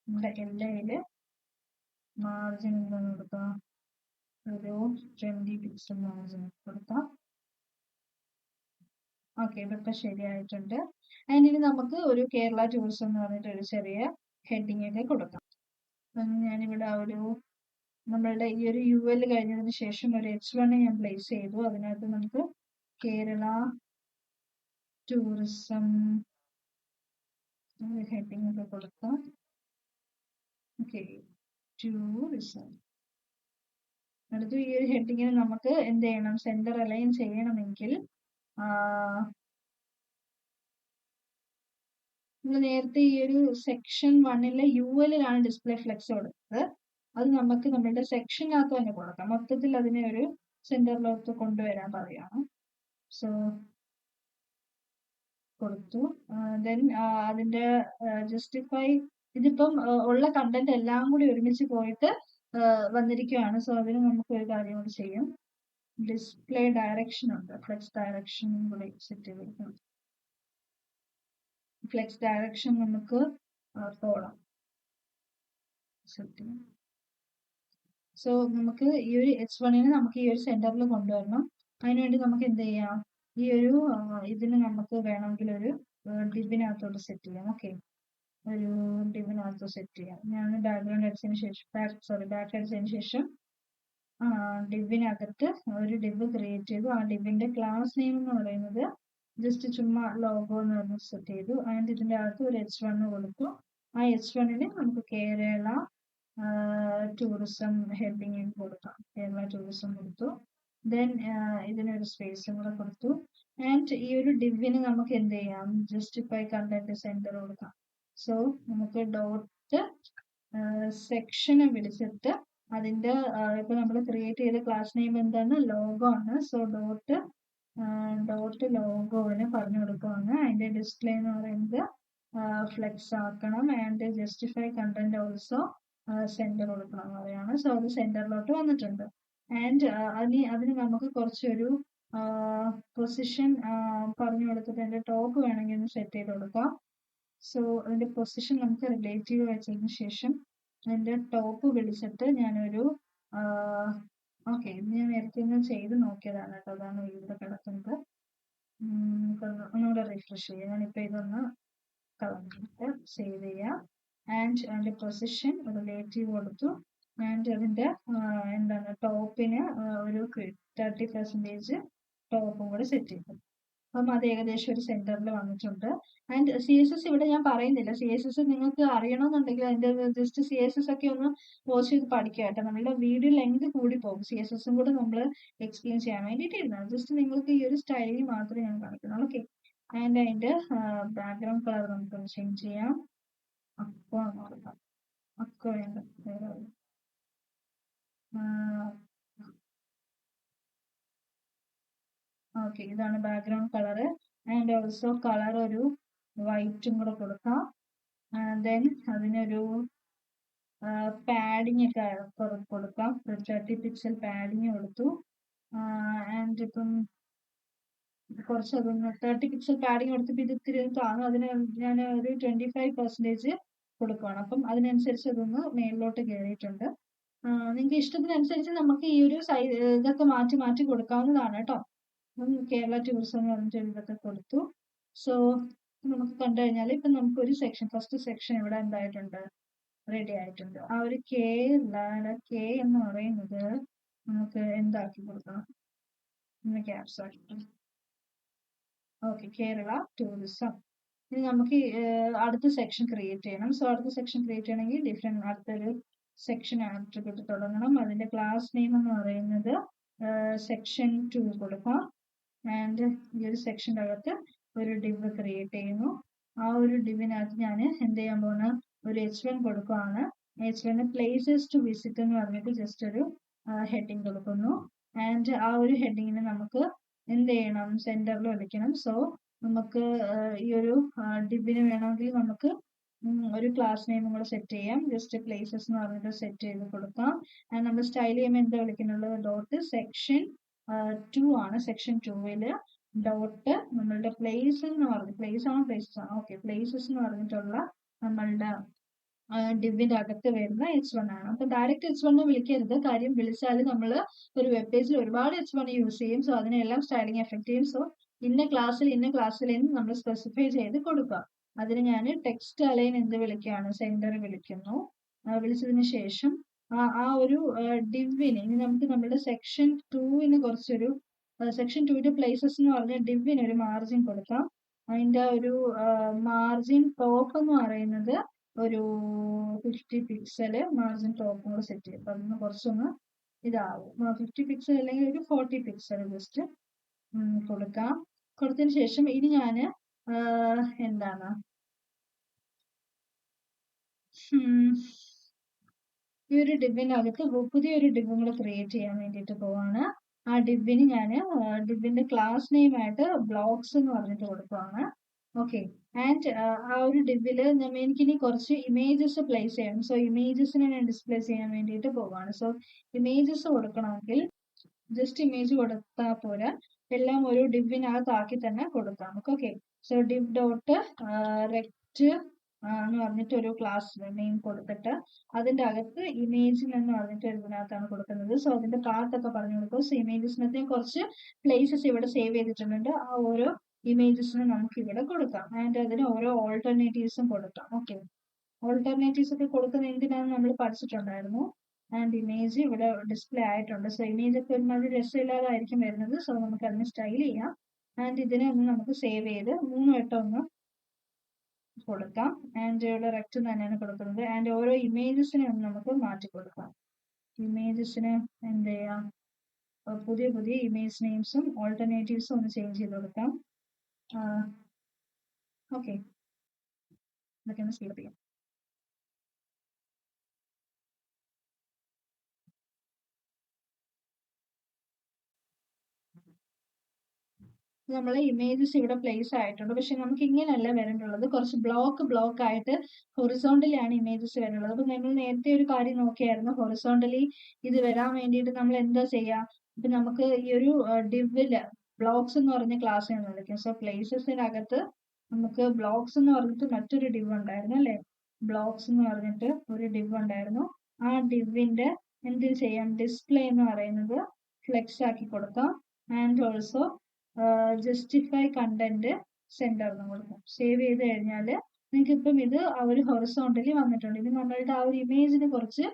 നമ്മുടെ LIല് മാർജിൻ എന്താണ് കൊടുക്കാം, ഒരു 20 പിക്സൽ മാർജിൻ കൊടുക്കാം. ഓക്കെ, ഇതൊക്കെ ശരിയായിട്ടുണ്ട്. അതിന് ഇനി നമുക്ക് ഒരു കേരള ടൂറിസം എന്ന് പറഞ്ഞിട്ട് ഒരു ചെറിയ ഹെഡിങ് ഒക്കെ കൊടുക്കാം. ഞാനിവിടെ ഒരു നമ്മളുടെ ഈ ഒരു UL കഴിഞ്ഞതിന് ശേഷം ഒരു H1 ഞാൻ പ്ലേസ് ചെയ്തു. അതിനകത്ത് നമുക്ക് കേരള ടൂറിസം ഹെഡിങ് ഒക്കെ കൊടുക്കാം. Okay, tourism. അടുത്ത ഈ ഒരു ഹെഡിങ്ങിന് നമുക്ക് എന്ത് ചെയ്യണം, സെന്റർ അലൈൻ ചെയ്യണമെങ്കിൽ നമ്മൾ നേരത്തെ ഈ ഒരു സെക്ഷൻ 1-ലെ UL-ലാണ് ഡിസ്പ്ലേ ഫ്ലെക്സ് കൊടുത്തത്. അത് നമുക്ക് നമ്മുടെ സെക്ഷനകത്ത് തന്നെ കൊടുക്കാം. മൊത്തത്തിൽ അതിനെ ഒരു സെന്ററിലോട്ട് കൊണ്ടുവരാൻ പറയാണ്. സോ കൊടുത്തു. ദെൻ അതിന്റെ ജസ്റ്റിഫൈ, ഇതിപ്പം ഉള്ള കണ്ടന്റ് എല്ലാം കൂടി ഒരുമിച്ച് പോയിട്ട് വന്നിരിക്കുകയാണ്. സോ അതിന് നമുക്ക് ഒരു കാര്യം കൂടി ചെയ്യും. ഡിസ്പ്ലേ ഡയറക്ഷൻ ഉണ്ട്, ഫ്ലെക്സ് ഡയറക്ഷൻ കൂടി സെറ്റ് ചെയ്തിരിക്കണം. ഫ്ലെക്സ് ഡയറക്ഷൻ നമുക്ക് പോടാം സെറ്റ് ചെയ്യാം. സോ നമുക്ക് ഈ ഒരു H1-നെ നമുക്ക് ഈ ഒരു സെന്ററിൽ കൊണ്ടുവരണം. അതിനുവേണ്ടി നമുക്ക് എന്ത് ചെയ്യാം, ഈ ഒരു ഇതിന് നമുക്ക് വേണമെങ്കിൽ ഒരു ഡിബിനകത്തോട്ട് സെറ്റ് ചെയ്യാം. ഓക്കെ, ഒരു ഡിബിനകത്ത് സെറ്റ് ചെയ്യാം. ഞാൻ ബാക്ക്ഗ്രൗണ്ട് അടിച്ചതിന് ശേഷം ബാക്ക് അടിച്ചതിന് ശേഷം ഡിബിനകത്ത് ഒരു ഡിബ് ക്രിയേറ്റ് ചെയ്തു. ആ ഡിബിന്റെ ക്ലാസ് നെയിം എന്ന് പറയുന്നത് ജസ്റ്റ് ചുമ്മാ ലോഗോ എന്ന് പറഞ്ഞ് സെറ്റ് ചെയ്തു. ആൻഡ് ഇതിന്റെ അകത്ത് ഒരു H1 കൊടുത്തു. ആ H1-ന് നമുക്ക് കേരള ടൂറിസം ഹെഡിങ് കൊടുക്കാം. കേരള ടൂറിസം കൊടുത്തു. ദെൻ ഇതിനൊരു സ്പേസും കൂടെ കൊടുത്തു. ആൻഡ് ഈ ഒരു ഡിവിന് നമുക്ക് എന്ത് ചെയ്യാം, ജസ്റ്റിഫൈ കണ്ടന്റ് സെന്റർ കൊടുക്കാം. സോ നമുക്ക് ഡോട്ട് സെക്ഷനെ വിളിച്ചിട്ട് അതിന്റെ ഇപ്പൊ നമ്മൾ ക്രിയേറ്റ് ചെയ്ത ക്ലാസ് നെയിം എന്താണ്, ലോഗോ ആണ്. സോ ഡോട്ട് ലോഗോവിന് പറഞ്ഞു കൊടുക്കുവാണ്. അതിന്റെ ഡിസ്പ്ലേ എന്ന് പറയുന്നത് ഫ്ലെക്സ് ആക്കണം. And justify content also centre കൊടുക്കണം എന്ന് പറയാണ്. സോ അത് സെന്ററിലോട്ട് വന്നിട്ടുണ്ട്. ആൻഡ് അതിന് നമുക്ക് കുറച്ചൊരു പൊസിഷൻ പറഞ്ഞു കൊടുത്തിട്ട് അതിന്റെ ടോപ്പ് വേണമെങ്കിൽ ഒന്ന് സെറ്റ് ചെയ്ത് കൊടുക്കാം. സോ അതിന്റെ പൊസിഷൻ നമുക്ക് റിലേറ്റീവ് വെച്ചതിന് ശേഷം അതിന്റെ ടോപ്പ് വിളിച്ചിട്ട് ഞാനൊരു ഓക്കെ, ഇത് ഞാൻ നേരത്തെ ഒന്ന് ചെയ്ത് നോക്കിയതാണ് കേട്ടോ. അതാണ് ഇവിടെ കിടക്കുന്നത്. ഒന്നുകൂടെ റിഫ്രഷ് ചെയ്യാം. ഞാനിപ്പോ ഇതൊന്ന് കളഞ്ഞിട്ട് സേവ് ചെയ്യാം. ആൻഡ് അതിന്റെ പൊസിഷൻ റിലേറ്റീവ് കൊടുത്തു. ആൻഡ് അതിന്റെ എന്താണ് ടോപ്പിന് ഒരു 30% ടോപ്പും കൂടെ സെറ്റ് ചെയ്തു. അപ്പം അത് ഏകദേശം ഒരു സെന്ററിൽ വന്നിട്ടുണ്ട്. ആൻഡ് CSS ഇവിടെ ഞാൻ പറയുന്നില്ല. CSS നിങ്ങൾക്ക് അറിയണമെന്നുണ്ടെങ്കിൽ അതിന്റെ ജസ്റ്റ് CSS ഒക്കെ ഒന്ന് പോസ്റ്റ് ചെയ്ത് പഠിക്കുക കേട്ടോ. നമ്മളുടെ വീഡിയോ ലെങ്ത് കൂടി പോകും. CSS കൂടെ നമ്മൾ എക്സ്പ്ലെയിൻ ചെയ്യാൻ വേണ്ടിയിട്ട് ഇരുന്നത്. ജസ്റ്റ് നിങ്ങൾക്ക് ഈ ഒരു സ്റ്റൈലിൽ മാത്രമേ ഞാൻ കാണിക്കുന്നുള്ളൂ. ഓക്കെ, ആൻഡ് അതിന്റെ ബാക്ക്ഗ്രൗണ്ട് കളർ നമുക്കൊന്ന് ചേഞ്ച് ചെയ്യാം. അക്കോ വേണ്ട, വേറെ ഓക്കെ, ഇതാണ് background colour. And also colour ഒരു വൈറ്റും കൂടെ കൊടുക്കാം. ദെൻ അതിനൊരു പാഡിങ് ഒക്കെ കൊടുക്കാം. 30 പിക്സൽ പാഡിങ് കൊടുത്തു. ആൻഡ് ഇപ്പം കുറച്ച് അതൊന്ന് 30 പിക്സൽ പാഡിങ് കൊടുത്തപ്പോൾ ഇത് ഇത്തിരി താങ്ങും. അതിന് ഞാൻ ഒരു 25% കൊടുക്കുകയാണ്. അപ്പം അതിനനുസരിച്ച് അതൊന്ന് മേളിലോട്ട് കയറിയിട്ടുണ്ട്. നിങ്ങൾക്ക് ഇഷ്ടത്തിനനുസരിച്ച് നമുക്ക് ഈ ഒരു ഇതൊക്കെ മാറ്റി മാറ്റി കൊടുക്കാവുന്നതാണ് കേട്ടോ. കേരള ടൂറിസം എന്ന് പറഞ്ഞിട്ട് ഇതൊക്കെ കൊടുത്തു. സോ നമുക്ക് കണ്ടു കഴിഞ്ഞാൽ ഇപ്പൊ നമുക്ക് ഒരു സെക്ഷൻ, ഫസ്റ്റ് സെക്ഷൻ ഇവിടെ എന്തായിട്ടുണ്ട്, റെഡി ആയിട്ടുണ്ട്. ആ ഒരു കെ എന്ന് പറയുന്നത് നമുക്ക് എന്താക്കി കൊടുക്കണം, ക്യാപ്സ് ആക്കി. Okay, Kerala tourism. ഇനി നമുക്ക് അടുത്ത സെക്ഷൻ ക്രിയേറ്റ് ചെയ്യണം. സോ അടുത്ത സെക്ഷൻ ക്രിയേറ്റ് ചെയ്യണമെങ്കിൽ ഡിഫറെന്റ് അടുത്തൊരു സെക്ഷൻ ആട്രിബ്യൂട്ട് തുടങ്ങണം. അതിന്റെ ക്ലാസ് നെയിം എന്ന് പറയുന്നത് സെക്ഷൻ 2 കൊടുക്കാം. ആൻഡ് ഈ ഒരു സെക്ഷൻ്റെ അകത്ത് ഒരു ഡിവ് ക്രിയേറ്റ് ചെയ്യുന്നു. ആ ഒരു ഡിവിനകത്ത് ഞാൻ എന്ത് ചെയ്യാൻ പോകുന്ന ഒരു H1 കൊടുക്കുകയാണ്. H1 പ്ലേസസ് ടു വിസിറ്റ് എന്ന് പറഞ്ഞിട്ട് ജസ്റ്റ് ഒരു ഹെഡിങ് കൊടുക്കുന്നു. ആൻഡ് ആ ഒരു ഹെഡിങ്ങിന് നമുക്ക് എന്ത് ചെയ്യണം, സെന്ററിൽ വയ്ക്കണം. സോ നമുക്ക് ഈ ഒരു ഡിബിന് വേണമെങ്കിൽ നമുക്ക് ഒരു ക്ലാസ് നെയിമും കൂടെ സെറ്റ് ചെയ്യാം. ജസ്റ്റ് പ്ലേസസ് എന്ന് പറഞ്ഞിട്ട് സെറ്റ് ചെയ്ത് കൊടുക്കാം. ആൻഡ് നമ്മൾ സ്റ്റൈൽ ചെയ്യുമ്പോൾ എന്താ വിളിക്കുന്നുള്ളത്, ഡോട്ട് സെക്ഷൻ 2 ആണ്. സെക്ഷൻ 2-ല് ഡോട്ട് നമ്മളുടെ പ്ലേസ് എന്ന് പറഞ്ഞു, പ്ലേസ് ആണോ പ്ലേസസ് ആണോ, ഓക്കെ, പ്ലേസസ് എന്ന് പറഞ്ഞിട്ടുള്ള നമ്മളുടെ ഡിവിന്റെ അകത്ത് വരുന്ന H1 ആണ്. അപ്പൊ ഡയറക്റ്റ് H1 വിളിക്കരുത്. കാര്യം വിളിച്ചാൽ നമ്മൾ ഒരു വെബ് പേജിൽ ഒരുപാട് H1 യൂസ് ചെയ്യും. സോ അതിനെല്ലാം സ്റ്റൈലിംഗ് എഫക്ട് ചെയ്യും. സോ ഇന്ന ക്ലാസ്സിൽ നമ്മൾ സ്പെസിഫൈ ചെയ്ത് കൊടുക്കുക. അതിന് ഞാൻ ടെക്സ്റ്റ് അലൈൻ എന്ത് വിളിക്കുകയാണ്, സെന്റർ വിളിക്കുന്നു. വിളിച്ചതിന് ശേഷം ആ ഒരു ഡിവിന് ഇനി നമുക്ക് നമ്മുടെ സെക്ഷൻ 2-ന് കുറച്ചൊരു സെക്ഷൻ 2-ന്റെ പ്ലേസസ് എന്ന് പറഞ്ഞ ഡിവിന് ഒരു മാർജിൻ കൊടുക്കാം. അതിന്റെ ഒരു മാർജിൻ ടോപ്പ് എന്ന് പറയുന്നത് ഒരു 50 പിക്സൽ മാർജിൻ ടോപ്പും കൂടെ സെറ്റ് ചെയ്യും. അപ്പൊ അതിന് കുറച്ചൊന്ന് ഇതാവും. 50 പിക്സൽ അല്ലെങ്കിൽ ഒരു 40 പിക്സൽ ജസ്റ്റ് കൊടുക്കാം. കൊടുത്തതിന് ശേഷം ഇനി ഞാൻ എന്താണ് ഈ ഒരു ഡിബിനകത്ത് പുതിയൊരു ഡിബും കൂടെ ക്രിയേറ്റ് ചെയ്യാൻ വേണ്ടിയിട്ട് പോവാണ്. ആ ഡിബിന് ഞാൻ ഡിബിന്റെ ക്ലാസ് നെയിം ആയിട്ട് ബ്ലോഗ്സ് എന്ന് പറഞ്ഞിട്ട് കൊടുക്കുവാണ്. ഓക്കെ, ആൻഡ് ആ ഒരു ഡിബില് എനിക്കിനി കുറച്ച് ഇമേജസ് പ്ലേസ് ചെയ്യണം. സോ ഇമേജസിനെ ഞാൻ ഡിസ്പ്ലേ ചെയ്യാൻ വേണ്ടിയിട്ട് പോവാണ്. സോ ഇമേജസ് കൊടുക്കണമെങ്കിൽ ജസ്റ്റ് ഇമേജ് കൊടുത്താൽ പോരാ, എല്ലാം ഒരു ഡിബിനകത്താക്കി തന്നെ കൊടുക്കാം. ഓക്കെ, സോ ഡിബ് ഡോട്ട് റെക്റ്റ് എന്ന് പറഞ്ഞിട്ട് ഒരു ക്ലാസ് നെയിം കൊടുത്തിട്ട് അതിന്റെ അകത്ത് ഇമേജിൻ എന്ന് പറഞ്ഞിട്ട് ഇതിനകത്താണ് കൊടുക്കുന്നത്. സോ അതിന്റെ പാർട്ട് ഒക്കെ പറഞ്ഞു കൊടുക്കും. സോ ഇമേജസിനകത്ത് കുറച്ച് പ്ലേസസ് ഇവിടെ സേവ് ചെയ്തിട്ടുണ്ട്. ആ ഓരോ ഇമേജസിനും നമുക്ക് ഇവിടെ കൊടുക്കാം. ആൻഡ് അതിന് ഓരോ ഓൾട്ടർനേറ്റീവ്സും കൊടുക്കാം. ഓക്കെ, ഓൾട്ടർനേറ്റീവ്സ് ഒക്കെ കൊടുക്കുന്ന എന്തിനാണെന്ന് നമ്മൾ പഠിച്ചിട്ടുണ്ടായിരുന്നു. ആൻഡ് ഇമേജ് ഇവിടെ ഡിസ്പ്ലേ ആയിട്ടുണ്ട്. സോ ഇമേജ് ഒക്കെ ഒരുമാതിരി രസമില്ലാതായിരിക്കും വരുന്നത്. സോ നമുക്ക് അതിന് സ്റ്റൈൽ ചെയ്യാം. ആൻഡ് ഇതിനെ ഒന്ന് നമുക്ക് സേവ് ചെയ്ത് 3 വട്ടം ഒന്ന് കൊടുക്കാം. ആൻഡ് ഇവിടെ റെക്റ്റ് തന്നെയാണ് കൊടുക്കുന്നത്. ആൻഡ് ഓരോ ഇമേജസിനെ ഒന്ന് നമുക്ക് മാറ്റി കൊടുക്കാം. ഇമേജസിന് എന്ത് ചെയ്യാം, പുതിയ പുതിയ ഇമേജ് നെയിംസും ഓൾട്ടർനേറ്റീവ്സും ഒന്ന് ചേഞ്ച് ചെയ്ത് കൊടുക്കാം. ഓക്കെ, ഇതൊക്കെ ഒന്ന് സ്പീഡ് ചെയ്യാം. നമ്മളെ ഇമേജസ് ഇവിടെ പ്ലേസ് ആയിട്ടുണ്ട്. പക്ഷെ നമുക്ക് ഇങ്ങനെയല്ല വരേണ്ടുള്ളത്. കുറച്ച് ബ്ലോക്ക് ആയിട്ട് ഹൊറിസോണ്ടലി ആണ് ഇമേജസ് വരേണ്ടത്. അപ്പൊ നമ്മൾ നേരത്തെ ഒരു കാര്യം നോക്കിയായിരുന്നു. ഹൊറിസോണ്ടലി ഇത് വരാൻ വേണ്ടിയിട്ട് നമ്മൾ എന്താ ചെയ്യാ, ഇപ്പൊ നമുക്ക് ഈ ഒരു ഡിവില് ബ്ലോക്സ് എന്ന് പറഞ്ഞ ക്ലാസ്സിനെ വിളിക്കും. സോ പ്ലേസസിനകത്ത് നമുക്ക് ബ്ലോക്സ് എന്ന് പറഞ്ഞിട്ട് മറ്റൊരു ഡിവ് ഉണ്ടായിരുന്നു അല്ലെ. ബ്ലോക്സ് എന്ന് പറഞ്ഞിട്ട് ഒരു ഡിവ് ഉണ്ടായിരുന്നു. ആ ഡിവിന്റെ എന്ത് ചെയ്യാം, ഡിസ്പ്ലേ എന്ന് പറയുന്നത് ഫ്ലെക്സ് ആക്കി കൊടുക്കാം. And also justify content centre എന്ന് കൊടുക്കും. സേവ് ചെയ്ത് കഴിഞ്ഞാൽ നിങ്ങൾക്ക് ഇപ്പം ഇത് ആ ഒരു ഹൊറിസോണ്ടലി വന്നിട്ടുണ്ട്. ഇത് നമ്മളുടെ ആ ഒരു ഇമേജിന് കുറച്ച്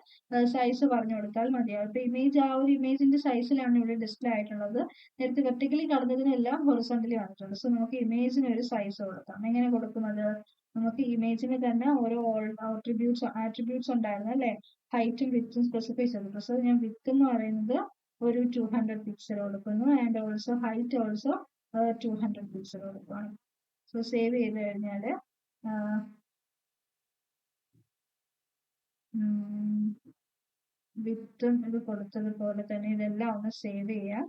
സൈസ് പറഞ്ഞു കൊടുത്താൽ മതിയാവും. ഇപ്പൊ ഇമേജ് ആ ഒരു ഇമേജിന്റെ സൈസിലാണ് ഇവിടെ ഡിസ്പ്ലേ ആയിട്ടുള്ളത്. നേരത്തെ വെർട്ടിക്കലി കടന്നതിനെല്ലാം ഹൊറിസോണ്ടലി വന്നിട്ടുണ്ട്. സോ നമുക്ക് ഇമേജിന് ഒരു സൈസ് കൊടുക്കാം. എങ്ങനെ കൊടുക്കുന്നത്, നമുക്ക് ഇമേജിന് തന്നെ ഓരോ ആട്രിബ്യൂട്ട്സ് ഉണ്ടായിരുന്നു അല്ലെ. ഹൈറ്റും വിത്തും സ്പെസിഫൈ ചെയ്തിട്ടുണ്ട്. സോ ഞാൻ വിത്ത് എന്ന് പറയുന്നത് ഒരു 200 പിക്സൽ കൊടുക്കുന്നു. And also height also 200 pixel കൊടുക്കുകയാണ്. സോ സേവ് ചെയ്ത് കഴിഞ്ഞാൽ വിത്തും ഇത് കൊടുത്തതുപോലെ തന്നെ ഇതെല്ലാം ഒന്ന് സേവ് ചെയ്യാം.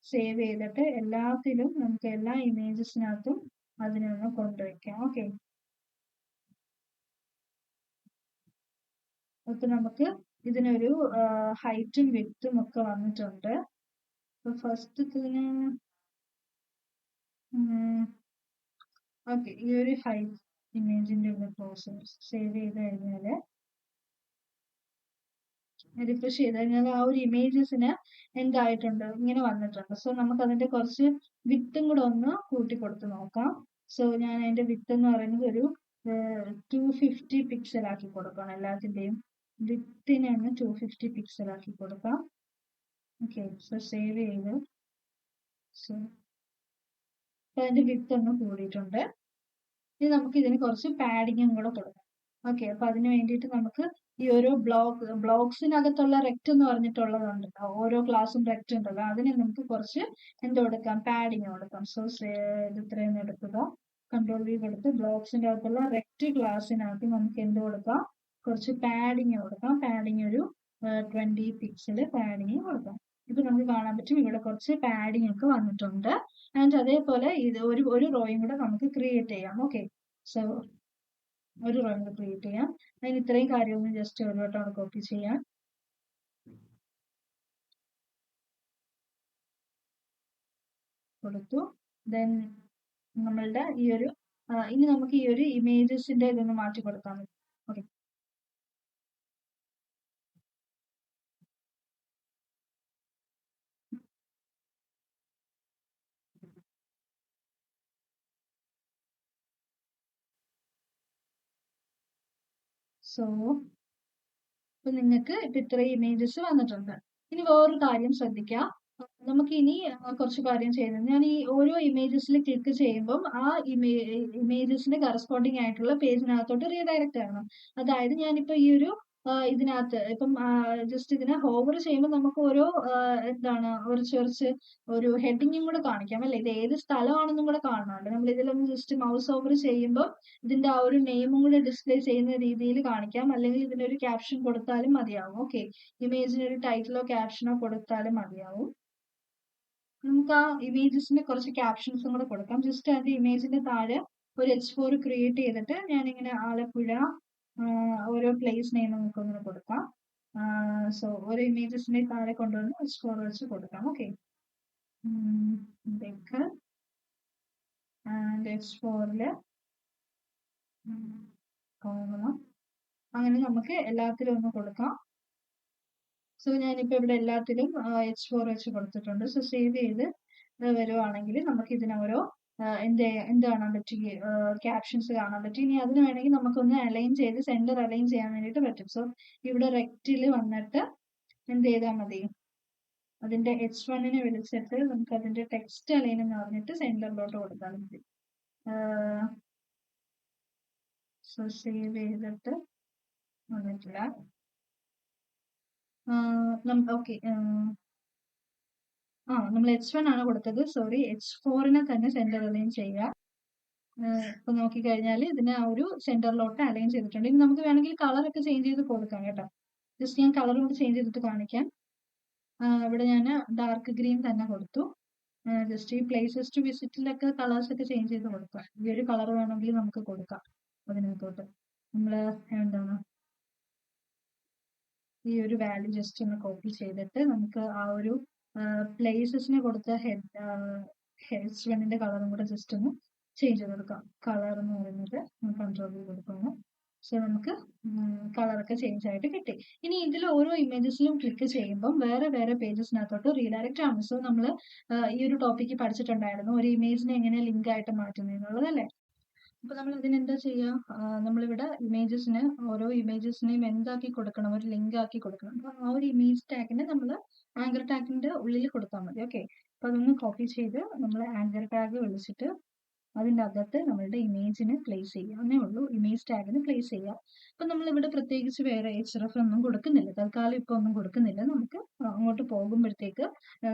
സേവ് ചെയ്തിട്ട് എല്ലാത്തിലും നമുക്ക് എല്ലാ ഇമേജസിനകത്തും അതിനെ ഒന്ന് കൊണ്ടുവയ്ക്കാം. ഓക്കെ, അപ്പൊ നമുക്ക് ഇതിനൊരു ഹൈറ്റും വിത്തും ഒക്കെ വന്നിട്ടുണ്ട്. ഫസ്റ്റ് ഓക്കെ, ഈ ഒരു ഹൈറ്റ് ഇമേജിന്റെ പ്രോസസ് സേവ് ചെയ്ത് കഴിഞ്ഞാല് റിഫ്രഷ് ചെയ്ത് കഴിഞ്ഞാൽ ആ ഒരു ഇമേജസിന് എന്തായിട്ടുണ്ട്, ഇങ്ങനെ വന്നിട്ടുണ്ട്. സോ നമുക്ക് അതിന്റെ കുറച്ച് വിത്തും കൂടെ ഒന്ന് കൂട്ടി കൊടുത്ത് നോക്കാം. സോ ഞാൻ അതിന്റെ വിത്ത് എന്ന് പറയുന്നത് ഒരു 250 പിക്സൽ ആക്കി കൊടുക്കണം. എല്ലാത്തിന്റെയും വിത്തിനെ ഒന്ന് 250 പിക്സൽ ആക്കി കൊടുക്കാം. ഓക്കെ, സോ സേവ് ചെയ്ത് സോ അതിന്റെ വിത്ത് ഒന്ന് കൂടിയിട്ടുണ്ട്. ഇനി നമുക്ക് ഇതിന് കുറച്ച് പാഡിങ്ങും കൂടെ കൊടുക്കാം. ഓക്കെ, അപ്പൊ അതിന് വേണ്ടിയിട്ട് നമുക്ക് ഈ ഓരോ ബ്ലോക്സിനകത്തുള്ള റെക്റ്റ് എന്ന് പറഞ്ഞിട്ടുള്ളതുണ്ടല്ലോ, ഓരോ ക്ലാസ്സും റെക്റ്റ് ഉണ്ടല്ലോ, അതിന് നമുക്ക് കുറച്ച് എന്ത് കൊടുക്കാം, പാഡിങ് കൊടുക്കാം. സോ ഇത് ഇത്രയും എടുക്കുക, കൺട്രോൾ V കൊടുത്ത് ബ്ലോക്സിന്റെ അകത്തുള്ള റെക്റ്റ് ക്ലാസ്സിനകത്ത് നമുക്ക് എന്ത് കൊടുക്കാം, കുറച്ച് പാഡിങ് കൊടുക്കാം. പാഡിങ് ഒരു 20 പിക്സൽ പാഡിങ് കൊടുക്കാം. ഇപ്പൊ നമുക്ക് കാണാൻ പറ്റും ഇവിടെ കുറച്ച് പാഡിങ് ഒക്കെ വന്നിട്ടുണ്ട്. ആൻഡ് അതേപോലെ ഇത് ഒരു റോയും കൂടെ നമുക്ക് ക്രിയേറ്റ് ചെയ്യാം. ഓക്കെ, സോ ഒരു റോ കൂടെ ക്രിയേറ്റ് ചെയ്യാം. അതിന് ഇത്രയും കാര്യമൊന്ന് ജസ്റ്റ് ഒരു വട്ടം കോപ്പി ചെയ്യാം. കൊടുത്തു. ദെൻ നമ്മളുടെ ഈ ഒരു ഇനി നമുക്ക് ഈ ഒരു ഇമേജസിന്റെ ഇതൊന്ന് മാറ്റി കൊടുക്കാൻ പറ്റും. ഓക്കെ, സോ ഇപ്പൊ നിങ്ങൾക്ക് ഇപ്പൊ ഇത്രയും ഇമേജസ് വന്നിട്ടുണ്ട്. ഇനി വേറൊരു കാര്യം ശ്രദ്ധിക്കാം. നമുക്ക് ഇനി കുറച്ച് കാര്യം ചെയ്യുന്നത്, ഞാൻ ഈ ഓരോ ഇമേജസിൽ ക്ലിക്ക് ചെയ്യുമ്പം ആ ഇമേജസിന് കറസ്പോണ്ടിങ് ആയിട്ടുള്ള പേജിനകത്തോട്ട് റീഡയറക്റ്റ് ആകണം. അതായത് ഞാനിപ്പോ ഈ ഒരു ഇതിനകത്ത് ഇപ്പം ജസ്റ്റ് ഇതിനെ ഹോവർ ചെയ്യുമ്പോൾ നമുക്ക് ഓരോ എന്താണ് ഒരു ഹെഡിങ്ങും കൂടെ കാണിക്കാം അല്ലെ, ഇത് ഏത് സ്ഥലമാണെന്നും കൂടെ കാണണമല്ലോ. നമ്മൾ ഇതിലൊന്ന് ജസ്റ്റ് മൗസ് ഓവർ ചെയ്യുമ്പോൾ ഇതിന്റെ ആ ഒരു നെയിമും കൂടെ ഡിസ്പ്ലേ ചെയ്യുന്ന രീതിയിൽ കാണിക്കാം, അല്ലെങ്കിൽ ഇതിനൊരു ക്യാപ്ഷൻ കൊടുത്താലും മതിയാവും. ഓക്കെ, ഇമേജിന് ഒരു ടൈറ്റിലോ ക്യാപ്ഷനോ കൊടുത്താലും മതിയാവും. നമുക്ക് ആ ഇമേജസിന് കുറച്ച് ക്യാപ്ഷൻസും കൂടെ കൊടുക്കാം. ജസ്റ്റ് അതിന്റെ ഇമേജിന്റെ താഴെ ഒരു H4 ക്രിയേറ്റ് ചെയ്തിട്ട് ഞാനിങ്ങനെ ആലപ്പുഴ ഓരോ പ്ലേസ് നെയിം നമുക്കൊന്ന് കൊടുക്കാം. സോ ഓരോ ഇമേജസിന്റെ താഴെ കൊണ്ടുവന്ന് H4 വെച്ച് കൊടുക്കാം. ഓക്കെ, H4 കോമണം അങ്ങനെ നമുക്ക് എല്ലാത്തിലും ഒന്ന് കൊടുക്കാം. സോ ഞാനിപ്പോ ഇവിടെ എല്ലാത്തിലും H4 വെച്ച് കൊടുത്തിട്ടുണ്ട്. സോ സേവ് ചെയ്ത് വരുവാണെങ്കിൽ നമുക്ക് ഇതിന് ഓരോ എന്ത് കാണാൻ പറ്റി, ക്യാപ്ഷൻസ് കാണാൻ പറ്റി. ഇനി അതിന് വേണമെങ്കിൽ നമുക്കൊന്ന് അലൈൻ ചെയ്ത് സെന്റർ അലൈൻ ചെയ്യാൻ വേണ്ടിയിട്ട് പറ്റും. സോ ഇവിടെ റെക്റ്റിൽ വന്നിട്ട് എന്ത് ചെയ്താൽ മതി, അതിന്റെ H1നെ വിളിച്ചിട്ട് നമുക്ക് അതിന്റെ ടെക്സ്റ്റ് അലൈൻ എന്ന് പറഞ്ഞിട്ട് സെന്ററിലോട്ട് കൊടുത്താൽ മതി. സോ സേവ് ചെയ്തിട്ട് വന്നിട്ടില്ല. ഓക്കെ, നമ്മൾ H1 ആണ് കൊടുത്തത്, സോറി. H4നെ തന്നെ സെന്റർ അലൈൻ ചെയ്യുക. ഇപ്പൊ നോക്കിക്കഴിഞ്ഞാൽ ഇതിനെ ആ ഒരു സെന്ററിലോട്ട് അലൈൻ ചെയ്തിട്ടുണ്ട്. ഇനി നമുക്ക് വേണമെങ്കിൽ കളർ ഒക്കെ ചേഞ്ച് ചെയ്ത് കൊടുക്കാം കേട്ടോ. ജസ്റ്റ് ഞാൻ കളർ കൂടി ചേഞ്ച് ചെയ്തിട്ട് കാണിക്കാം. ഇവിടെ ഞാൻ ഡാർക്ക് ഗ്രീൻ തന്നെ കൊടുത്തു. ജസ്റ്റ് ഈ പ്ലേസസ് ടു വിസിറ്റിലൊക്കെ കളേഴ്സ് ഒക്കെ ചേഞ്ച് ചെയ്ത് കൊടുക്കാം. ഈ ഒരു കളർ വേണമെങ്കിൽ നമുക്ക് കൊടുക്കാം അതിനകത്തോട്ട്. നമ്മൾ എന്താണ് ഈ ഒരു വാല്യൂ ജസ്റ്റ് ഒന്ന് കോപ്പി ചെയ്തിട്ട് നമുക്ക് ആ ഒരു പ്ലേസസിന് കൊടുത്ത H1ന്റെ കളറും കൂടെ ജസ്റ്റ് ഒന്ന് ചേഞ്ച് ചെയ്ത് കൊടുക്കാം. കളർ എന്ന് പറയുന്നത് കൺട്രോൾ ചെയ്ത് കൊടുക്കുന്നു. സോ നമുക്ക് കളറൊക്കെ ചേഞ്ച് ആയിട്ട് കിട്ടി. ഇനി ഇതിൽ ഓരോ ഇമേജസിലും ക്ലിക്ക് ചെയ്യുമ്പോൾ വേറെ വേറെ പേജസിനകത്തോട്ട് റീഡയറക്റ്റ് ആണ്. സോ നമ്മൾ ഈ ഒരു ടോപ്പിക്ക് പഠിച്ചിട്ടുണ്ടായിരുന്നു, ഒരു ഇമേജിനെ എങ്ങനെ ലിങ്ക് ആയിട്ട് മാറ്റുന്നതെന്നുള്ളതല്ലേ. അപ്പൊ നമ്മൾ ഇതിനെന്താ ചെയ്യുക, നമ്മളിവിടെ ഓരോ ഇമേജസിനെയും എന്താക്കി കൊടുക്കണം, ഒരു ലിങ്ക് ആക്കി കൊടുക്കണം. അപ്പൊ ആ ഒരു ഇമേജ് ടാഗിനെ നമ്മൾ ആങ്കർ ടാഗിന്റെ ഉള്ളിൽ കൊടുത്താൽ മതി. ഓക്കെ, അപ്പൊ അതൊന്ന് കോപ്പി ചെയ്ത് നമ്മൾ ആങ്കർ ടാഗ് വിളിച്ചിട്ട് അതിൻ്റെ അകത്ത് നമ്മളുടെ ഇമേജിന് പ്ലേസ് ചെയ്യുക എന്നേ ഉള്ളൂ. ഇമേജ് ടാഗിന് പ്ലേസ് ചെയ്യുക. അപ്പൊ നമ്മൾ ഇവിടെ പ്രത്യേകിച്ച് വേറെ href ഒന്നും കൊടുക്കുന്നില്ല, തൽക്കാലം ഇപ്പൊ ഒന്നും കൊടുക്കുന്നില്ല. നമുക്ക് അങ്ങോട്ട് പോകുമ്പോഴത്തേക്ക്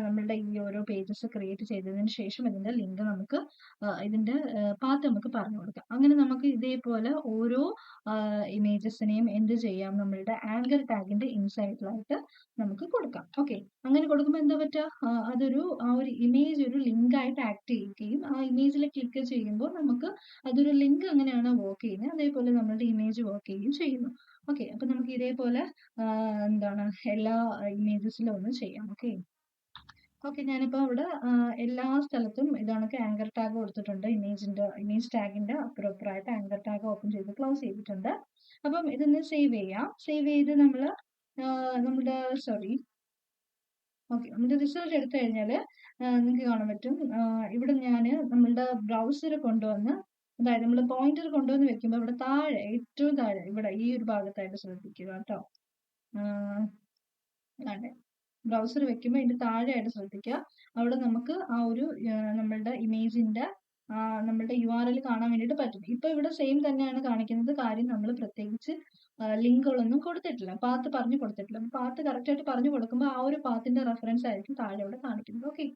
നമ്മളുടെ ഈ ഓരോ പേജസ് ക്രിയേറ്റ് ചെയ്തതിന് ശേഷം ഇതിന്റെ ലിങ്ക് നമുക്ക് ഇതിന്റെ പാത്ത് നമുക്ക് പറഞ്ഞു കൊടുക്കാം. അങ്ങനെ നമുക്ക് ഇതേപോലെ ഓരോ ഇമേജസിനെയും എന്ത് ചെയ്യാം, നമ്മളുടെ ആങ്കർ ടാഗിന്റെ ഇൻസൈഡിലായിട്ട് നമുക്ക് കൊടുക്കാം. ഓക്കെ, അങ്ങനെ കൊടുക്കുമ്പോൾ എന്താ പറ്റുക, ആ ഒരു ഇമേജ് ഒരു ലിങ്ക് ആയിട്ട് ആക്ട് ചെയ്യുകയും ആ ഇമേജിൽ ക്ലിക്ക് ചെയ്യുമ്പോൾ നമുക്ക് അതൊരു ലിങ്ക് അങ്ങനെയാണ് വർക്ക് ചെയ്യുന്നത്, അതേപോലെ നമ്മളുടെ ഇമേജ് വർക്ക് ചെയ്യുകയും ചെയ്യുന്നു. ഓക്കെ, അപ്പൊ നമുക്ക് ഇതേപോലെ എന്താണ് എല്ലാ ഇമേജസിലും ഒന്ന് ചെയ്യാം. ഓക്കെ, ഞാനിപ്പോ ഇവിടെ എല്ലാ സ്ഥലത്തും ഇതാണൊക്കെ ആങ്കർ ടാഗ് കൊടുത്തിട്ടുണ്ട്. ഇമേജ് ടാഗിന്റെ പ്രോപ്പറായിട്ട് ആങ്കർ ടാഗ് ഓപ്പൺ ചെയ്ത് ക്ലോസ് ചെയ്തിട്ടുണ്ട്. അപ്പം ഇതൊന്ന് സേവ് ചെയ്യാം. സേവ് ചെയ്ത് നമ്മുടെ റിസൾട്ട് എടുത്തു കഴിഞ്ഞാൽ നിങ്ങൾക്ക് കാണാൻ പറ്റും. ഇവിടെ ഞാൻ നമ്മളുടെ ബ്രൗസർ കൊണ്ടുവന്ന്, അതായത് നമ്മൾ പോയിന്റർ കൊണ്ടുവന്ന് വെക്കുമ്പോൾ ഇവിടെ താഴെ, ഏറ്റവും താഴെ ഇവിടെ ഈ ഒരു ഭാഗത്തായിട്ട് ശ്രദ്ധിക്കുക കേട്ടോ. അതെ, ബ്രൗസർ വെക്കുമ്പോൾ ഇതിന്റെ താഴെയായിട്ട് ശ്രദ്ധിക്കുക. അവിടെ നമുക്ക് ആ ഒരു നമ്മളുടെ ഇമേജിന്റെ നമ്മളുടെ URL കാണാൻ വേണ്ടിയിട്ട് പറ്റും. ഇപ്പൊ ഇവിടെ സെയിം തന്നെയാണ് കാണിക്കുന്നത്. കാര്യം നമ്മൾ പ്രത്യേകിച്ച് ലിങ്കുകളൊന്നും കൊടുത്തിട്ടില്ല, പാത്ത് പറഞ്ഞു കൊടുത്തിട്ടില്ല. പാത്ത് കറക്റ്റ് ആയിട്ട് പറഞ്ഞു കൊടുക്കുമ്പോൾ ആ ഒരു പാത്തിന്റെ റെഫറൻസ് ആയിരിക്കും താഴെ ഇവിടെ കാണിക്കുന്നത്. ഓക്കെ,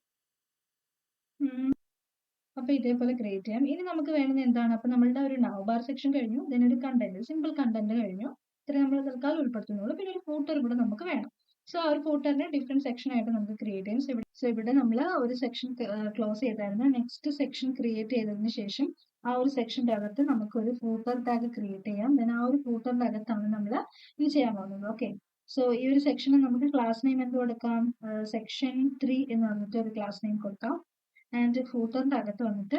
അപ്പൊ ഇതേപോലെ ക്രിയേറ്റ് ചെയ്യാം. ഇനി നമുക്ക് വേണ്ടുന്നത് എന്താണ്, അപ്പൊ നമ്മളുടെ ഒരു നവബാർ സെക്ഷൻ കഴിഞ്ഞു, ഇതിനൊരു കണ്ടന്റ്, സിമ്പിൾ കണ്ടന്റ് കഴിഞ്ഞു. ഇത്ര നമ്മൾ തൽക്കാലം ഉൾപ്പെടുത്തുന്നുള്ളൂ. പിന്നെ ഒരു ഫൂട്ടർ ഇവിടെ നമുക്ക് വേണം. സോ ആ ഒരു ഫൂട്ടറിനെ ഡിഫറെന്റ് സെക്ഷൻ ആയിട്ട് നമുക്ക് ക്രിയേറ്റ് ചെയ്യാം. സോ ഇവിടെ നമ്മൾ ഒരു സെക്ഷൻ ക്ലോസ് ചെയ്തായിരുന്നു. നെക്സ്റ്റ് സെക്ഷൻ ക്രിയേറ്റ് ചെയ്തതിന് ശേഷം ആ ഒരു സെക്ഷന്റെ അകത്ത് നമുക്ക് ഒരു ഫൂട്ടർ ടാഗ് ക്രിയേറ്റ് ചെയ്യാം. ദെൻ ആ ഒരു ഫൂട്ടറിന്റെ അകത്താണ് നമ്മൾ ഇത് ചെയ്യാൻ പോകുന്നത്. ഓക്കെ, സോ ഈ ഒരു സെക്ഷന് നമുക്ക് ക്ലാസ് നെയിം എന്ത് കൊടുക്കാം, സെക്ഷൻ 3 എന്ന് പറഞ്ഞിട്ട് ഒരു ക്ലാസ് നെയിം കൊടുക്കാം. ആൻഡ് ഫൂട്ടറിന്റെ അകത്ത് വന്നിട്ട്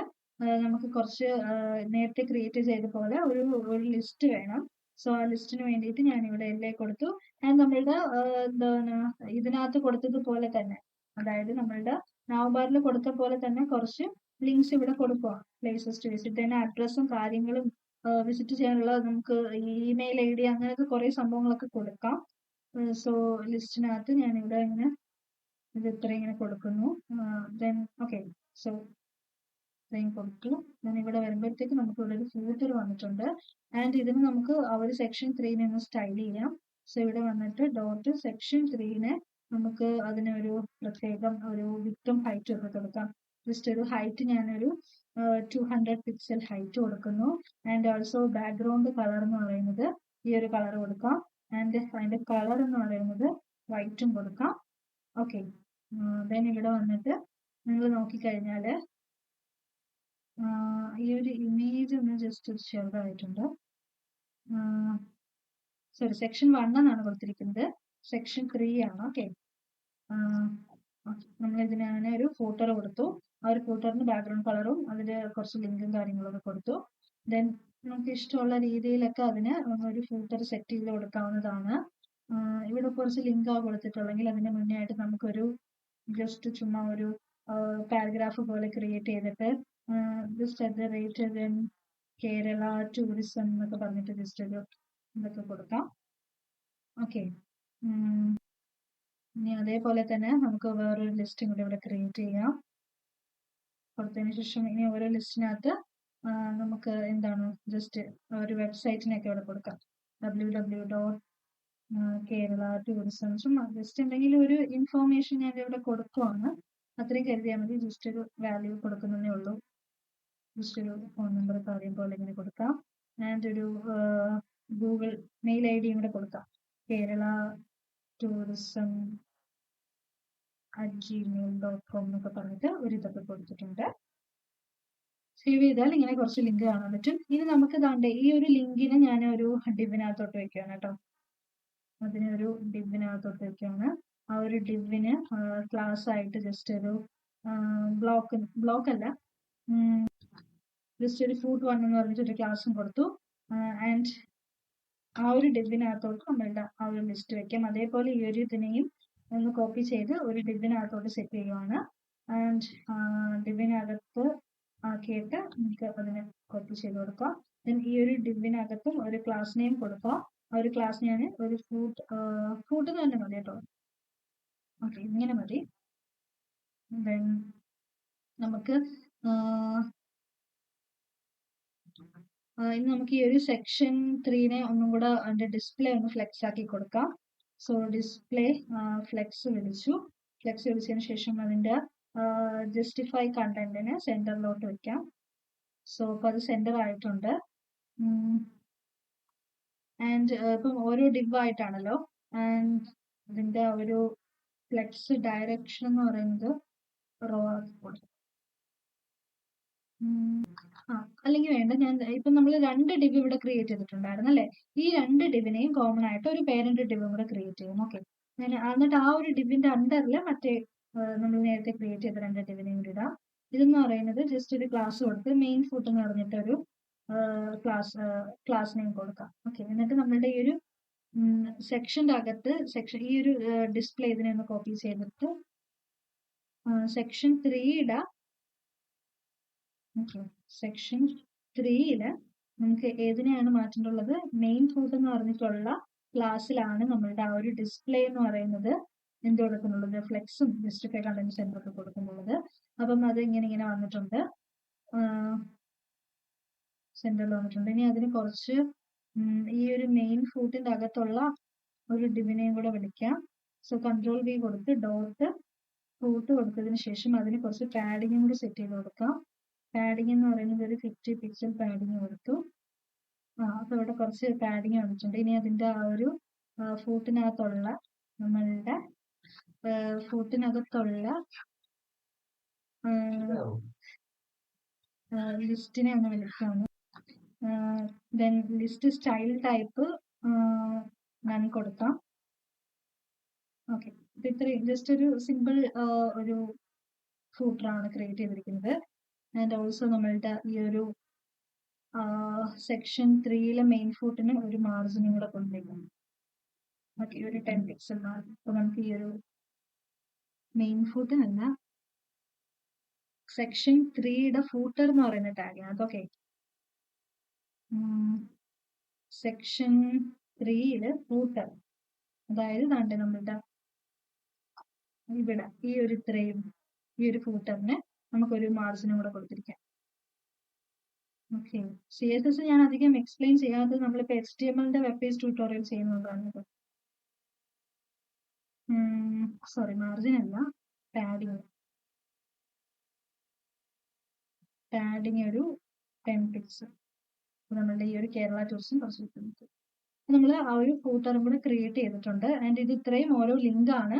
നമുക്ക് കുറച്ച് നേരത്തെ ക്രിയേറ്റ് ചെയ്ത പോലെ ഒരു ലിസ്റ്റ് വേണം. സോ ആ ലിസ്റ്റിന് വേണ്ടിയിട്ട് ഞാൻ ഇവിടെ LA കൊടുത്തു. ആൻഡ് നമ്മളുടെ എന്താണ് ഇതിനകത്ത് കൊടുത്തതുപോലെ തന്നെ, അതായത് നമ്മളുടെ നവബാറിൽ കൊടുത്ത പോലെ തന്നെ കുറച്ച് ലിങ്ക്സ് ഇവിടെ കൊടുക്കുക. പ്ലേസസ് ടു വിസിറ്റ്, തന്നെ അഡ്രസ്സും കാര്യങ്ങളും വിസിറ്റ് ചെയ്യാനുള്ള നമുക്ക് ഇമെയിൽ ID അങ്ങനെയൊക്കെ കുറെ സംഭവങ്ങളൊക്കെ കൊടുക്കാം. സോ ലിസ്റ്റിനകത്ത് ഞാൻ ഇവിടെ ഇങ്ങനെ ഇത് ഇത്രയും ഇങ്ങനെ കൊടുക്കുന്നു. ദെൻ ഓക്കെ, സോ ഇത്രയും കൊടുത്തു. ദെൻ ഇവിടെ വരുമ്പോഴത്തേക്ക് നമുക്ക് ഇവിടെ ഒരു ഫൂട്ടർ വന്നിട്ടുണ്ട്. ആൻഡ് ഇതിന് നമുക്ക് ആ ഒരു സെക്ഷൻ 3 ഒന്ന് സ്റ്റൈൽ ചെയ്യാം. സോ ഇവിടെ വന്നിട്ട് ഡോട്ട് സെക്ഷൻ 3 നമുക്ക് അതിനൊരു പ്രത്യേകം ഒരു വിക്ടം ഹൈറ്റ് ഒക്കെ കൊടുക്കാം. ജസ്റ്റ് ഒരു ഹൈറ്റ് ഞാനൊരു 200 പിക്സൽ ഹൈറ്റ് കൊടുക്കുന്നു. ആൻഡ് ഓൾസോ ബാക്ക്ഗ്രൗണ്ട് കളർ എന്ന് പറയുന്നത് ഈ ഒരു കളർ കൊടുക്കാം. ആൻഡ് അതിന്റെ കളർ എന്ന് പറയുന്നത് വൈറ്റും കൊടുക്കാം. ഓക്കെ, ദെൻ ഇവിടെ വന്നിട്ട് നിങ്ങൾ നോക്കിക്കഴിഞ്ഞാൽ ഈ ഒരു ഇമേജ് ഒന്ന് ജസ്റ്റ് ചെറുതായിട്ടുണ്ട്. സോറി, സെക്ഷൻ 1 എന്നാണ് കൊടുത്തിരിക്കുന്നത്, സെക്ഷൻ 3 ആണ്. ഓക്കെ, നമ്മൾ ഇതിന് ഒരു ഫൂട്ടർ കൊടുത്തു. ആ ഒരു ഫൂട്ടറിന് ബാക്ക്ഗ്രൗണ്ട് കളറും അതിൽ കുറച്ച് ലിങ്കും കാര്യങ്ങളൊക്കെ കൊടുത്തു. ദെൻ നമുക്ക് ഇഷ്ടമുള്ള രീതിയിലൊക്കെ അതിന് ഒരു ഫൂട്ടർ സെറ്റ് ചെയ്ത് കൊടുക്കാവുന്നതാണ്. ഇവിടെ കുറച്ച് ലിങ്കാ കൊടുത്തിട്ടുള്ളെങ്കിൽ അതിന് മുന്നേ ആയിട്ട് നമുക്കൊരു ജസ്റ്റ് ചുമ്മാ ഒരു പാരഗ്രാഫ് പോലെ ക്രിയേറ്റ് ചെയ്തിട്ട് just at the rate then Kerala tourism എന്നൊക്കെ പറഞ്ഞിട്ട് ജസ്റ്റ് ഒരു ഇതൊക്കെ കൊടുക്കാം. ഓക്കെ, ഇനി അതേപോലെ തന്നെ നമുക്ക് വേറൊരു ലിസ്റ്റും കൂടി ഇവിടെ ക്രിയേറ്റ് ചെയ്യാം. കൊടുത്തതിന് ശേഷം ഇനി ഓരോ ലിസ്റ്റിനകത്ത് നമുക്ക് എന്താണ് ജസ്റ്റ് ഒരു വെബ്സൈറ്റിനൊക്കെ ഇവിടെ കൊടുക്കാം. www. കേരള ടൂറിസം. ജസ്റ്റ് എന്തെങ്കിലും ഒരു ഇൻഫോർമേഷൻ ഞാൻ ഇവിടെ കൊടുക്കുവാണ്. അത്രയും കരുതിയാൽ മതി. ജസ്റ്റ് ഒരു വാല്യൂ കൊടുക്കുന്നതേ ഉള്ളൂ. ജസ്റ്റ് ഒരു ഫോൺ നമ്പർ കാര്യം പോലെ ഇങ്ങനെ കൊടുക്കാം. ആൻഡ് ഒരു ഗൂഗിൾ മെയിൽ ID കൂടെ കൊടുക്കാം. കേരള ടൂറിസം @gmail.com എന്നൊക്കെ പറഞ്ഞിട്ട് ഒരു ഇതൊക്കെ കൊടുത്തിട്ടുണ്ട്. സേവ് ചെയ്താൽ ഇങ്ങനെ കുറച്ച് ലിങ്ക് കാണാൻ പറ്റും. ഇനി നമുക്ക് ദാണ്ടെ ഈ ഒരു ലിങ്കിനെ ഞാൻ ഒരു ഡിവിനകത്തോട്ട് വെക്കുകയാണ് കേട്ടോ. അതിനൊരു ഡിവിനകത്തോട്ട് വെക്കുകയാണ്. ആ ഒരു ഡിവിന് ക്ലാസ് ആയിട്ട് ജസ്റ്റ് ഒരു ബ്ലോക്ക് അല്ല, ജസ്റ്റ് ഒരു ഫ്രൂട്ട് 1 എന്ന് പറഞ്ഞിട്ട് ഒരു ക്ലാസ്സും കൊടുത്തു. ആൻഡ് ആ ഒരു ഡിവിനകത്തോട്ട് നമ്മളുടെ ആ ഒരു ലിസ്റ്റ് വെക്കാം. അതേപോലെ ഈ ഒരു ഇതിനെയും ഒന്ന് കോപ്പി ചെയ്ത് ഒരു ഡിവിനകത്തോട്ട് സെറ്റ് ചെയ്യുവാണ്. ആൻഡ് ഡിവിനകത്ത് ആക്കിയിട്ട് നമുക്ക് അതിനെ കോപ്പി ചെയ്ത് കൊടുക്കാം. ദെൻ ഈ ഒരു ഡിവിനകത്തും ഒരു ക്ലാസ് നെയിം കൊടുക്കാം. ആ ഒരു ക്ലാസ് ഞാൻ ഒരു ഫ്രൂട്ട് തന്നെ മതി കേട്ടോ. ഓക്കെ, ഇങ്ങനെ മതി. ദെൻ നമുക്ക് ഇനി നമുക്ക് ഈ ഒരു സെക്ഷൻ 3 ഒന്നും കൂടെ അതിന്റെ ഡിസ്പ്ലേ ഒന്ന് ഫ്ലെക്സ് ആക്കി കൊടുക്കാം. സോ ഡിസ്പ്ലേ ഫ്ലെക്സ് വിളിച്ചതിന് ശേഷം അതിന്റെ ജസ്റ്റിഫൈ കണ്ടന്റിനെ സെന്ററിലോട്ട് വെക്കാം. സോ അപ്പൊ അത് സെന്റർ ആയിട്ടുണ്ട്. ആൻഡ് ഇപ്പം ഓരോ ഡിവ് ആയിട്ടാണല്ലോ. ആൻഡ് ഇതിന്റെ ഒരു ഫ്ലെക്സ് ഡയറക്ഷൻ എന്ന് പറയുന്നത് റോ ആക്കി കൊടുക്കും. അല്ലെങ്കിൽ വേണ്ട, ഞാൻ ഇപ്പൊ നമ്മൾ 2 ഡിവ് ഇവിടെ ക്രിയേറ്റ് ചെയ്തിട്ടുണ്ടായിരുന്നു അല്ലെ. ഈ 2 ഡിവിനെയും കോമൺ ആയിട്ട് ഒരു പേരന്റ് ഡിവും കൂടെ ക്രിയേറ്റ് ചെയ്യും. ഓക്കെ, എന്നിട്ട് ആ ഒരു ഡിവിന്റെ അണ്ടറിൽ മറ്റേ നമ്മൾ നേരത്തെ ക്രിയേറ്റ് ചെയ്ത 2 ഡിവിനെയും കൂടി ഇടാം. ഇതെന്ന് പറയുന്നത് ജസ്റ്റ് ഒരു ക്ലാസ് കൊടുത്ത് മെയിൻ ഫുട്ട് എന്ന് പറഞ്ഞിട്ട് ഒരു ക്ലാസ് നെയിം കൊടുക്കാം. ഓക്കെ, എന്നിട്ട് നമ്മളുടെ ഈ ഒരു സെക്ഷന്റെ അകത്ത് ഈ ഒരു ഡിസ്പ്ലേ ഇതിനെ ഒന്ന് കോപ്പി ചെയ്തിട്ട് സെക്ഷൻ 3 ഇടാം. ഓക്കെ, സെക്ഷൻ 3 നമുക്ക് ഏതിനെയാണ് മാറ്റേണ്ടുള്ളത്? മെയിൻ ഫുഡ് എന്ന് പറഞ്ഞിട്ടുള്ള ക്ലാസ്സിലാണ് നമ്മളുടെ ആ ഒരു ഡിസ്പ്ലേ എന്ന് പറയുന്നത് എന്ത് കൊടുക്കുന്നുള്ളത്? ഫ്ലെക്സും ജസ്റ്റിഫൈ കണ്ടന്റ് സെന്റർ കൊടുക്കുന്നുള്ളത്. അപ്പം അത് ഇങ്ങനെ വന്നിട്ടുണ്ട്, സെന്ററിൽ വന്നിട്ടുണ്ട്. ഇനി അതിന് കുറച്ച് ഈ ഒരു മെയിൻ ഫുഡിന്റെ അകത്തുള്ള ഒരു ഡിവിനെയും കൂടെ വിളിക്കാം. സോ Ctrl+V കൊടുത്ത് ഡോട്ട് ഫൂട്ട് കൊടുത്തതിന് ശേഷം അതിന് കുറച്ച് പാഡിങ്ങും കൂടി സെറ്റ് ചെയ്ത് കൊടുക്കാം. പാഡിങ് എന്ന് പറയുന്നത് ഒരു 50 പിക്സൽ പാഡിങ് കൊടുത്തു. അപ്പൊ ഇവിടെ കുറച്ച് പാഡിങ് വന്നിട്ടുണ്ട്. ഇനി അതിന്റെ ആ ഒരു ഫൂട്ടിനകത്തുള്ള നമ്മളുടെ ലിസ്റ്റിനെ ഒന്ന് വിളിക്കാണ്. ദെൻ ലിസ്റ്റ് സ്റ്റൈൽ ടൈപ്പ് ഞാൻ കൊടുക്കാം. ഓക്കെ, ഇത് ഇത്രയും ജസ്റ്റ് ഒരു സിമ്പിൾ ഒരു ഫൂട്ടറാണ് ക്രിയേറ്റ് ചെയ്തിരിക്കുന്നത്. ആൻഡ് ഓൾസോ നമ്മളുടെ ഈ ഒരു സെക്ഷൻ 3 മെയിൻ ഫൂട്ടിന് ഒരു മാർജിനും കൂടെ കൊണ്ടുവയ്ക്കണം. ഓക്കെ, ഒരു 10 പിക്സൽ മാർജിൻ. അപ്പൊ നമുക്ക് ഈ ഒരു മെയിൻ ഫൂട്ടിനല്ല, സെക്ഷൻ 3 ഫൂട്ടർ എന്ന് പറയുന്ന ടാഗ് അതൊക്കെ സെക്ഷൻ 3 ഫൂട്ടർ, അതായത് നമ്മളുടെ ഇവിടെ ഈ ഒരു ഇത്രയും ഈ ഒരു ഫൂട്ടറിന് നമുക്കൊരു മാർജിനും കൂടെ കൊടുത്തിരിക്കാം. ഓക്കെ, CSS ഞാൻ അധികം എക്സ്പ്ലെയിൻ ചെയ്യാതെ നമ്മളിപ്പോൾ HTML വെബ് പേജ് ട്യൂട്ടോറിയൽ ചെയ്യുന്നതാണ്. സോറി, മാർജിൻ അല്ല, പാഡിങ് ഒരു 10 പിക്സൽ. നമ്മളുടെ ഈ ഒരു കേരള ടൂറിസം കുറച്ച് നമ്മൾ ആ ഒരു ഫൂട്ടറും കൂടെ ക്രിയേറ്റ് ചെയ്തിട്ടുണ്ട്. ആൻഡ് ഇത് ഇത്രയും ഓരോ ലിങ്ക് ആണ്.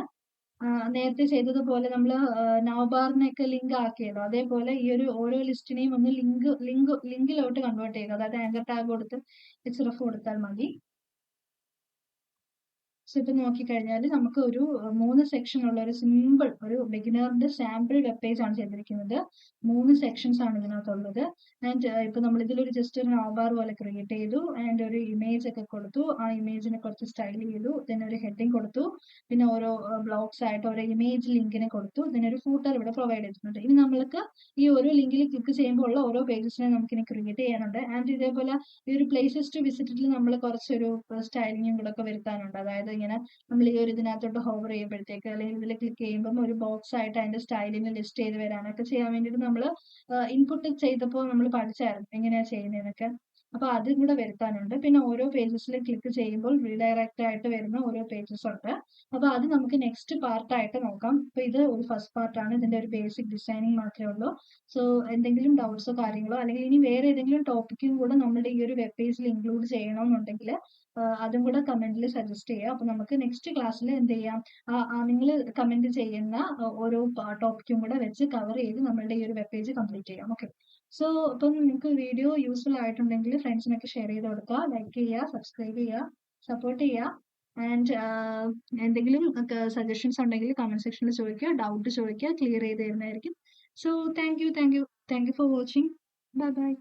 നേരത്തെ ചെയ്തതുപോലെ നമ്മൾ നവബാറിനെയൊക്കെ ലിങ്ക് ആക്കിയല്ലോ, അതേപോലെ ഈ ഒരു ഓരോ ലിസ്റ്റിനെയും ഒന്ന് ലിങ്കിലോട്ട് കൺവേർട്ട് ചെയ്യുക. അതായത് ആങ്കർ ടാഗ് കൊടുത്ത് href കൊടുത്താൽ മതി. സോ ഇപ്പൊ നോക്കിക്കഴിഞ്ഞാൽ നമുക്ക് ഒരു 3 സെക്ഷൻ ഉള്ള ഒരു സിമ്പിൾ ഒരു ബിഗിനറിന്റെ സാമ്പിൾ വെബ് പേജ് ആണ് ചെയ്തിരിക്കുന്നത്. 3 സെക്ഷൻസ് ആണ് ഇതിനകത്തുള്ളത്. ആൻഡ് ഇപ്പൊ നമ്മൾ ഇതിലൊരു ജസ്റ്റ് ഒരു നവബാർ പോലെ ക്രിയേറ്റ് ചെയ്തു. ആൻഡ് ഒരു ഇമേജ് ഒക്കെ കൊടുത്തു. ആ ഇമേജിനെ കുറച്ച് സ്റ്റൈൽ ചെയ്തു. പിന്നെ ഒരു ഹെഡിങ് കൊടുത്തു. പിന്നെ ഓരോ ബ്ലോഗ്സ് ആയിട്ട് ഓരോ ഇമേജ് ലിങ്കിനെ കൊടുത്തു. പിന്നെ ഒരു ഫൂട്ടർ ഇവിടെ പ്രൊവൈഡ് ചെയ്തിട്ടുണ്ട്. ഇനി നമ്മൾക്ക് ഈ ഓരോ ലിങ്കിൽ ക്ലിക്ക് ചെയ്യുമ്പോൾ ഉള്ള ഓരോ പേജസിനെ നമുക്ക് ഇനി ക്രിയേറ്റ് ചെയ്യാനുണ്ട്. ആൻഡ് ഇതേപോലെ ഈ ഒരു പ്ലേസസ് ടു വിസിറ്റിൽ നമ്മൾ കുറച്ചൊരു സ്റ്റൈലിങ്ങും കൂടെ ഒക്കെ വരുത്താനുണ്ട്. അതായത് ഇങ്ങനെ നമ്മൾ ഈ ഒരു ഇതിനകത്തോട്ട് ഹോവർ ചെയ്യുമ്പോഴത്തേക്ക് അല്ലെങ്കിൽ ഇതിൽ ക്ലിക്ക് ചെയ്യുമ്പോൾ ഒരു ബോക്സ് ആയിട്ട് അതിന്റെ സ്റ്റൈലിന് ലിസ്റ്റ് ചെയ്ത് വരാനൊക്കെ ചെയ്യാൻ വേണ്ടിയിട്ട് നമ്മൾ ഇൻപുട്ട് ചെയ്തപ്പോൾ നമ്മൾ പഠിച്ചായിരുന്നു എങ്ങനെയാ ചെയ്യുന്നതെന്നൊക്കെ. അപ്പൊ അതും കൂടെ വരുത്താനുണ്ട്. പിന്നെ ഓരോ പേജസിൽ ക്ലിക്ക് ചെയ്യുമ്പോൾ റീഡയറക്റ്റ് ആയിട്ട് വരുന്ന ഓരോ പേജസ് ഉണ്ട്. അപ്പൊ അത് നമുക്ക് നെക്സ്റ്റ് പാർട്ടായിട്ട് നോക്കാം. ഇപ്പൊ ഇത് ഒരു ഫസ്റ്റ് പാർട്ടാണ്. ഇതിന്റെ ഒരു ബേസിക് ഡിസൈനിങ് മാത്രമേ ഉള്ളൂ. സോ എന്തെങ്കിലും ഡൗട്ട്സോ കാര്യങ്ങളോ അല്ലെങ്കിൽ ഇനി വേറെ ഏതെങ്കിലും ടോപ്പിക്കും കൂടെ നമ്മുടെ ഈ ഒരു വെബ് പേജിൽ ഇൻക്ലൂഡ് ചെയ്യണമെന്നുണ്ടെങ്കിൽ അതും കൂടെ കമന്റിൽ സജസ്റ്റ് ചെയ്യുക. അപ്പൊ നമുക്ക് നെക്സ്റ്റ് ക്ലാസ്സിൽ എന്ത് ചെയ്യാം, നിങ്ങൾ കമന്റ് ചെയ്യുന്ന ഓരോ ടോപ്പിക്കും കൂടെ വെച്ച് കവർ ചെയ്ത് നമ്മളുടെ ഈ ഒരു വെബ് പേജ് കംപ്ലീറ്റ് ചെയ്യാം. ഓക്കെ, സോ ഇപ്പം നിങ്ങൾക്ക് വീഡിയോ യൂസ്ഫുൾ ആയിട്ടുണ്ടെങ്കിൽ ഫ്രണ്ട്സിനൊക്കെ ഷെയർ ചെയ്ത് കൊടുക്കുക, ലൈക്ക് ചെയ്യുക, സബ്സ്ക്രൈബ് ചെയ്യുക, സപ്പോർട്ട് ചെയ്യുക. ആൻഡ് എന്തെങ്കിലും സജഷൻസ് ഉണ്ടെങ്കിൽ കമന്റ് സെക്ഷനിൽ ചോദിക്കുക, ഡൗട്ട് ചോദിക്കുക, ക്ലിയർ ചെയ്ത് തരുന്നതായിരിക്കും. So thank you for watching. Bye bye.